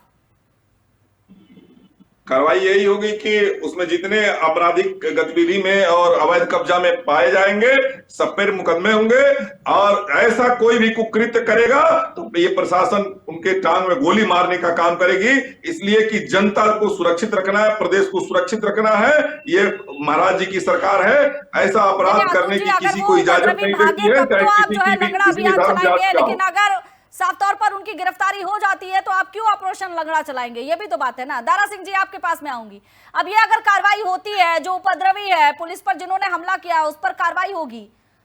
कार्रवाई यही होगी कि उसमें जितने आपराधिक गतिविधि में और अवैध कब्जा में पाए जाएंगे सब पर मुकदमे होंगे, और ऐसा कोई भी कुकृत्य करेगा तो ये प्रशासन उनके टांग में गोली मारने का काम करेगी। इसलिए कि जनता को सुरक्षित रखना है, प्रदेश को सुरक्षित रखना है, ये महाराज जी की सरकार है। ऐसा अपराध करने की किसी को इजाजत नहीं देती है, चाहे किसी की भी किसी भी धर्म जात का हो। लेकिन अगर साफ तौर पर उनकी गिरफ्तारी हो जाती है तो आप क्यों ऑपरेशन लंगड़ा चलाएंगे? ये भी तो बात है ना। दारा सिंह जी, आपके पास में आऊंगी। अब ये अगर कार्रवाई होती है, जो उपद्रवी है, पुलिस पर जिन्होंने हमला किया उस पर कार्रवाई होगी,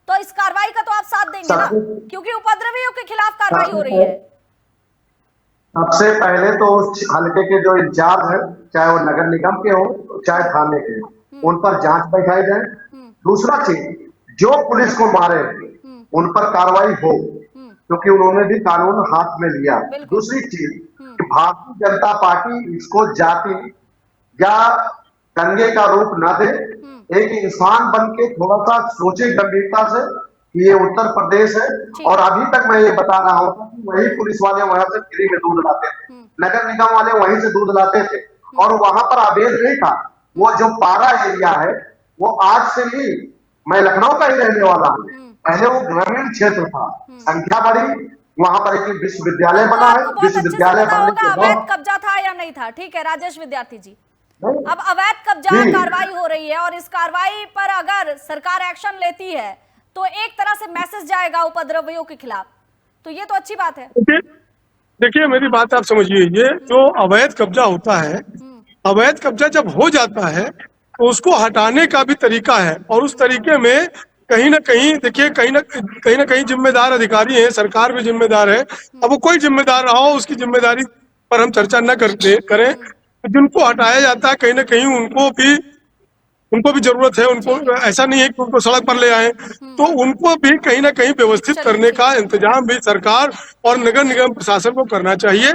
तो इस कार्रवाई का तो आप साथ देंगे ना, क्योंकि उपद्रवियों के खिलाफ कार्रवाई हो रही है। सबसे पहले तो उस हल्के के जो इंचार्ज है, चाहे वो नगर निगम के हो चाहे थाने के हो, उन पर जांच बैठाई जाए। दूसरा चीज, जो पुलिस को मारे उन पर कार्रवाई हो, क्योंकि उन्होंने भी कानून हाथ में लिया। दूसरी चीज, कि भारतीय जनता पार्टी इसको जाति या दंगे का रूप न दे, एक इंसान बन के थोड़ा सा सोचे गंभीरता से कि ये उत्तर प्रदेश है। और अभी तक मैं ये बता रहा हूँ कि वही पुलिस वाले वहां से फ्री में दूध लाते थे, नगर निगम वाले वहीं से दूध लाते थे, और वहां पर अवैध नहीं था। वो जो पारा एरिया है वो आज से नहीं, मैं लखनऊ का ही रहने वाला हूँ, पहले वो ग्रामीण क्षेत्र था, संख्या बढ़ी, वहां पर एक विश्वविद्यालय बना है। विश्वविद्यालय बनने के बाद अवैध कब्जा था या नहीं था? ठीक है राजेश विद्यार्थी जी, अब अवैध कब्जा कार्रवाई हो रही है और इस कार्रवाई पर अगर सरकार एक्शन लेती है तो एक तरह से मैसेज जाएगा उपद्रवियों के खिलाफ, तो ये तो अच्छी बात है। देखिए मेरी बात आप समझिए, ये जो अवैध कब्जा होता है, अवैध कब्जा जब हो जाता है तो उसको हटाने का भी तरीका है, और उस तरीके में कहीं ना कहीं देखिए, कहीं ना कहीं जिम्मेदार अधिकारी हैं, सरकार भी जिम्मेदार है। अब वो कोई जिम्मेदार रहा हो, उसकी जिम्मेदारी पर हम चर्चा न करें। जिनको हटाया जाता है कहीं ना कहीं उनको भी जरूरत है, उनको ऐसा नहीं है कि उनको सड़क पर ले आए, तो उनको भी कहीं ना कहीं व्यवस्थित करने का इंतजाम भी सरकार और नगर निगम प्रशासन को करना चाहिए।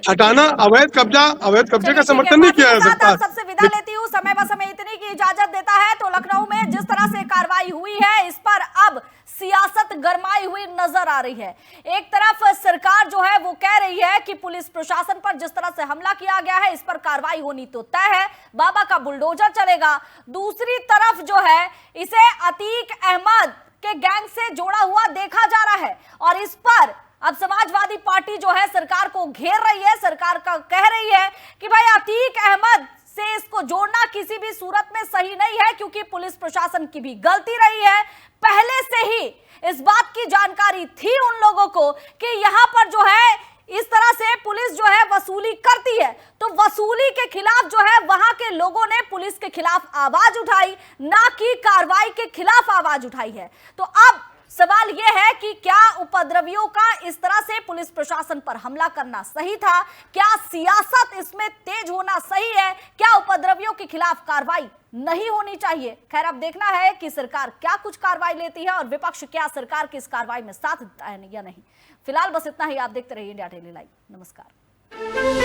हटाना अवैध कब्जे का समर्थन नहीं किया जा सकता। सबसे विदा लेती हूँ, समय बस हमें इतनी की इजाजत देता है। तो लखनऊ में जिस तरह से कार्रवाई हुई है, इस पर अब सियासत गरमाई हुई नजर आ रही है। एक तरफ सरकार जो है वो कह रही है कि पुलिस प्रशासन पर जिस तरह से हमला किया गया है, इस पर कार्रवाई होनी तो तय है, बाबा का बुलडोजर चलेगा। दूसरी तरफ जो है इसे अतीक अहमद के गैंग से जोड़ा हुआ देखा जा रहा है, और इस पर अब समाजवादी पार्टी जो है सरकार को घेर रही है। सरकार का कह रही है कि भाई अतीक अहमद से इसको जोड़ना किसी भी सूरत में सही नहीं है, क्योंकि पुलिस प्रशासन की भी गलती रही है। पहले से ही इस बात की जानकारी थी उन लोगों को कि यहां पर जो है इस तरह से पुलिस जो है वसूली करती है, तो वसूली के खिलाफ जो है वहां के लोगों ने पुलिस के खिलाफ आवाज उठाई, ना कि कार्रवाई के खिलाफ आवाज उठाई है। तो अब सवाल यह है कि क्या उपद्रवियों का इस तरह से पुलिस प्रशासन पर हमला करना सही था? क्या सियासत इसमें तेज होना सही है? क्या उपद्रवियों के खिलाफ कार्रवाई नहीं होनी चाहिए? खैर अब देखना है कि सरकार क्या कुछ कार्रवाई लेती है और विपक्ष क्या सरकार की इस कार्रवाई में साथ देता है या नहीं। फिलहाल बस इतना ही। आप देखते रहिए इंडिया डेली लाइव। नमस्कार।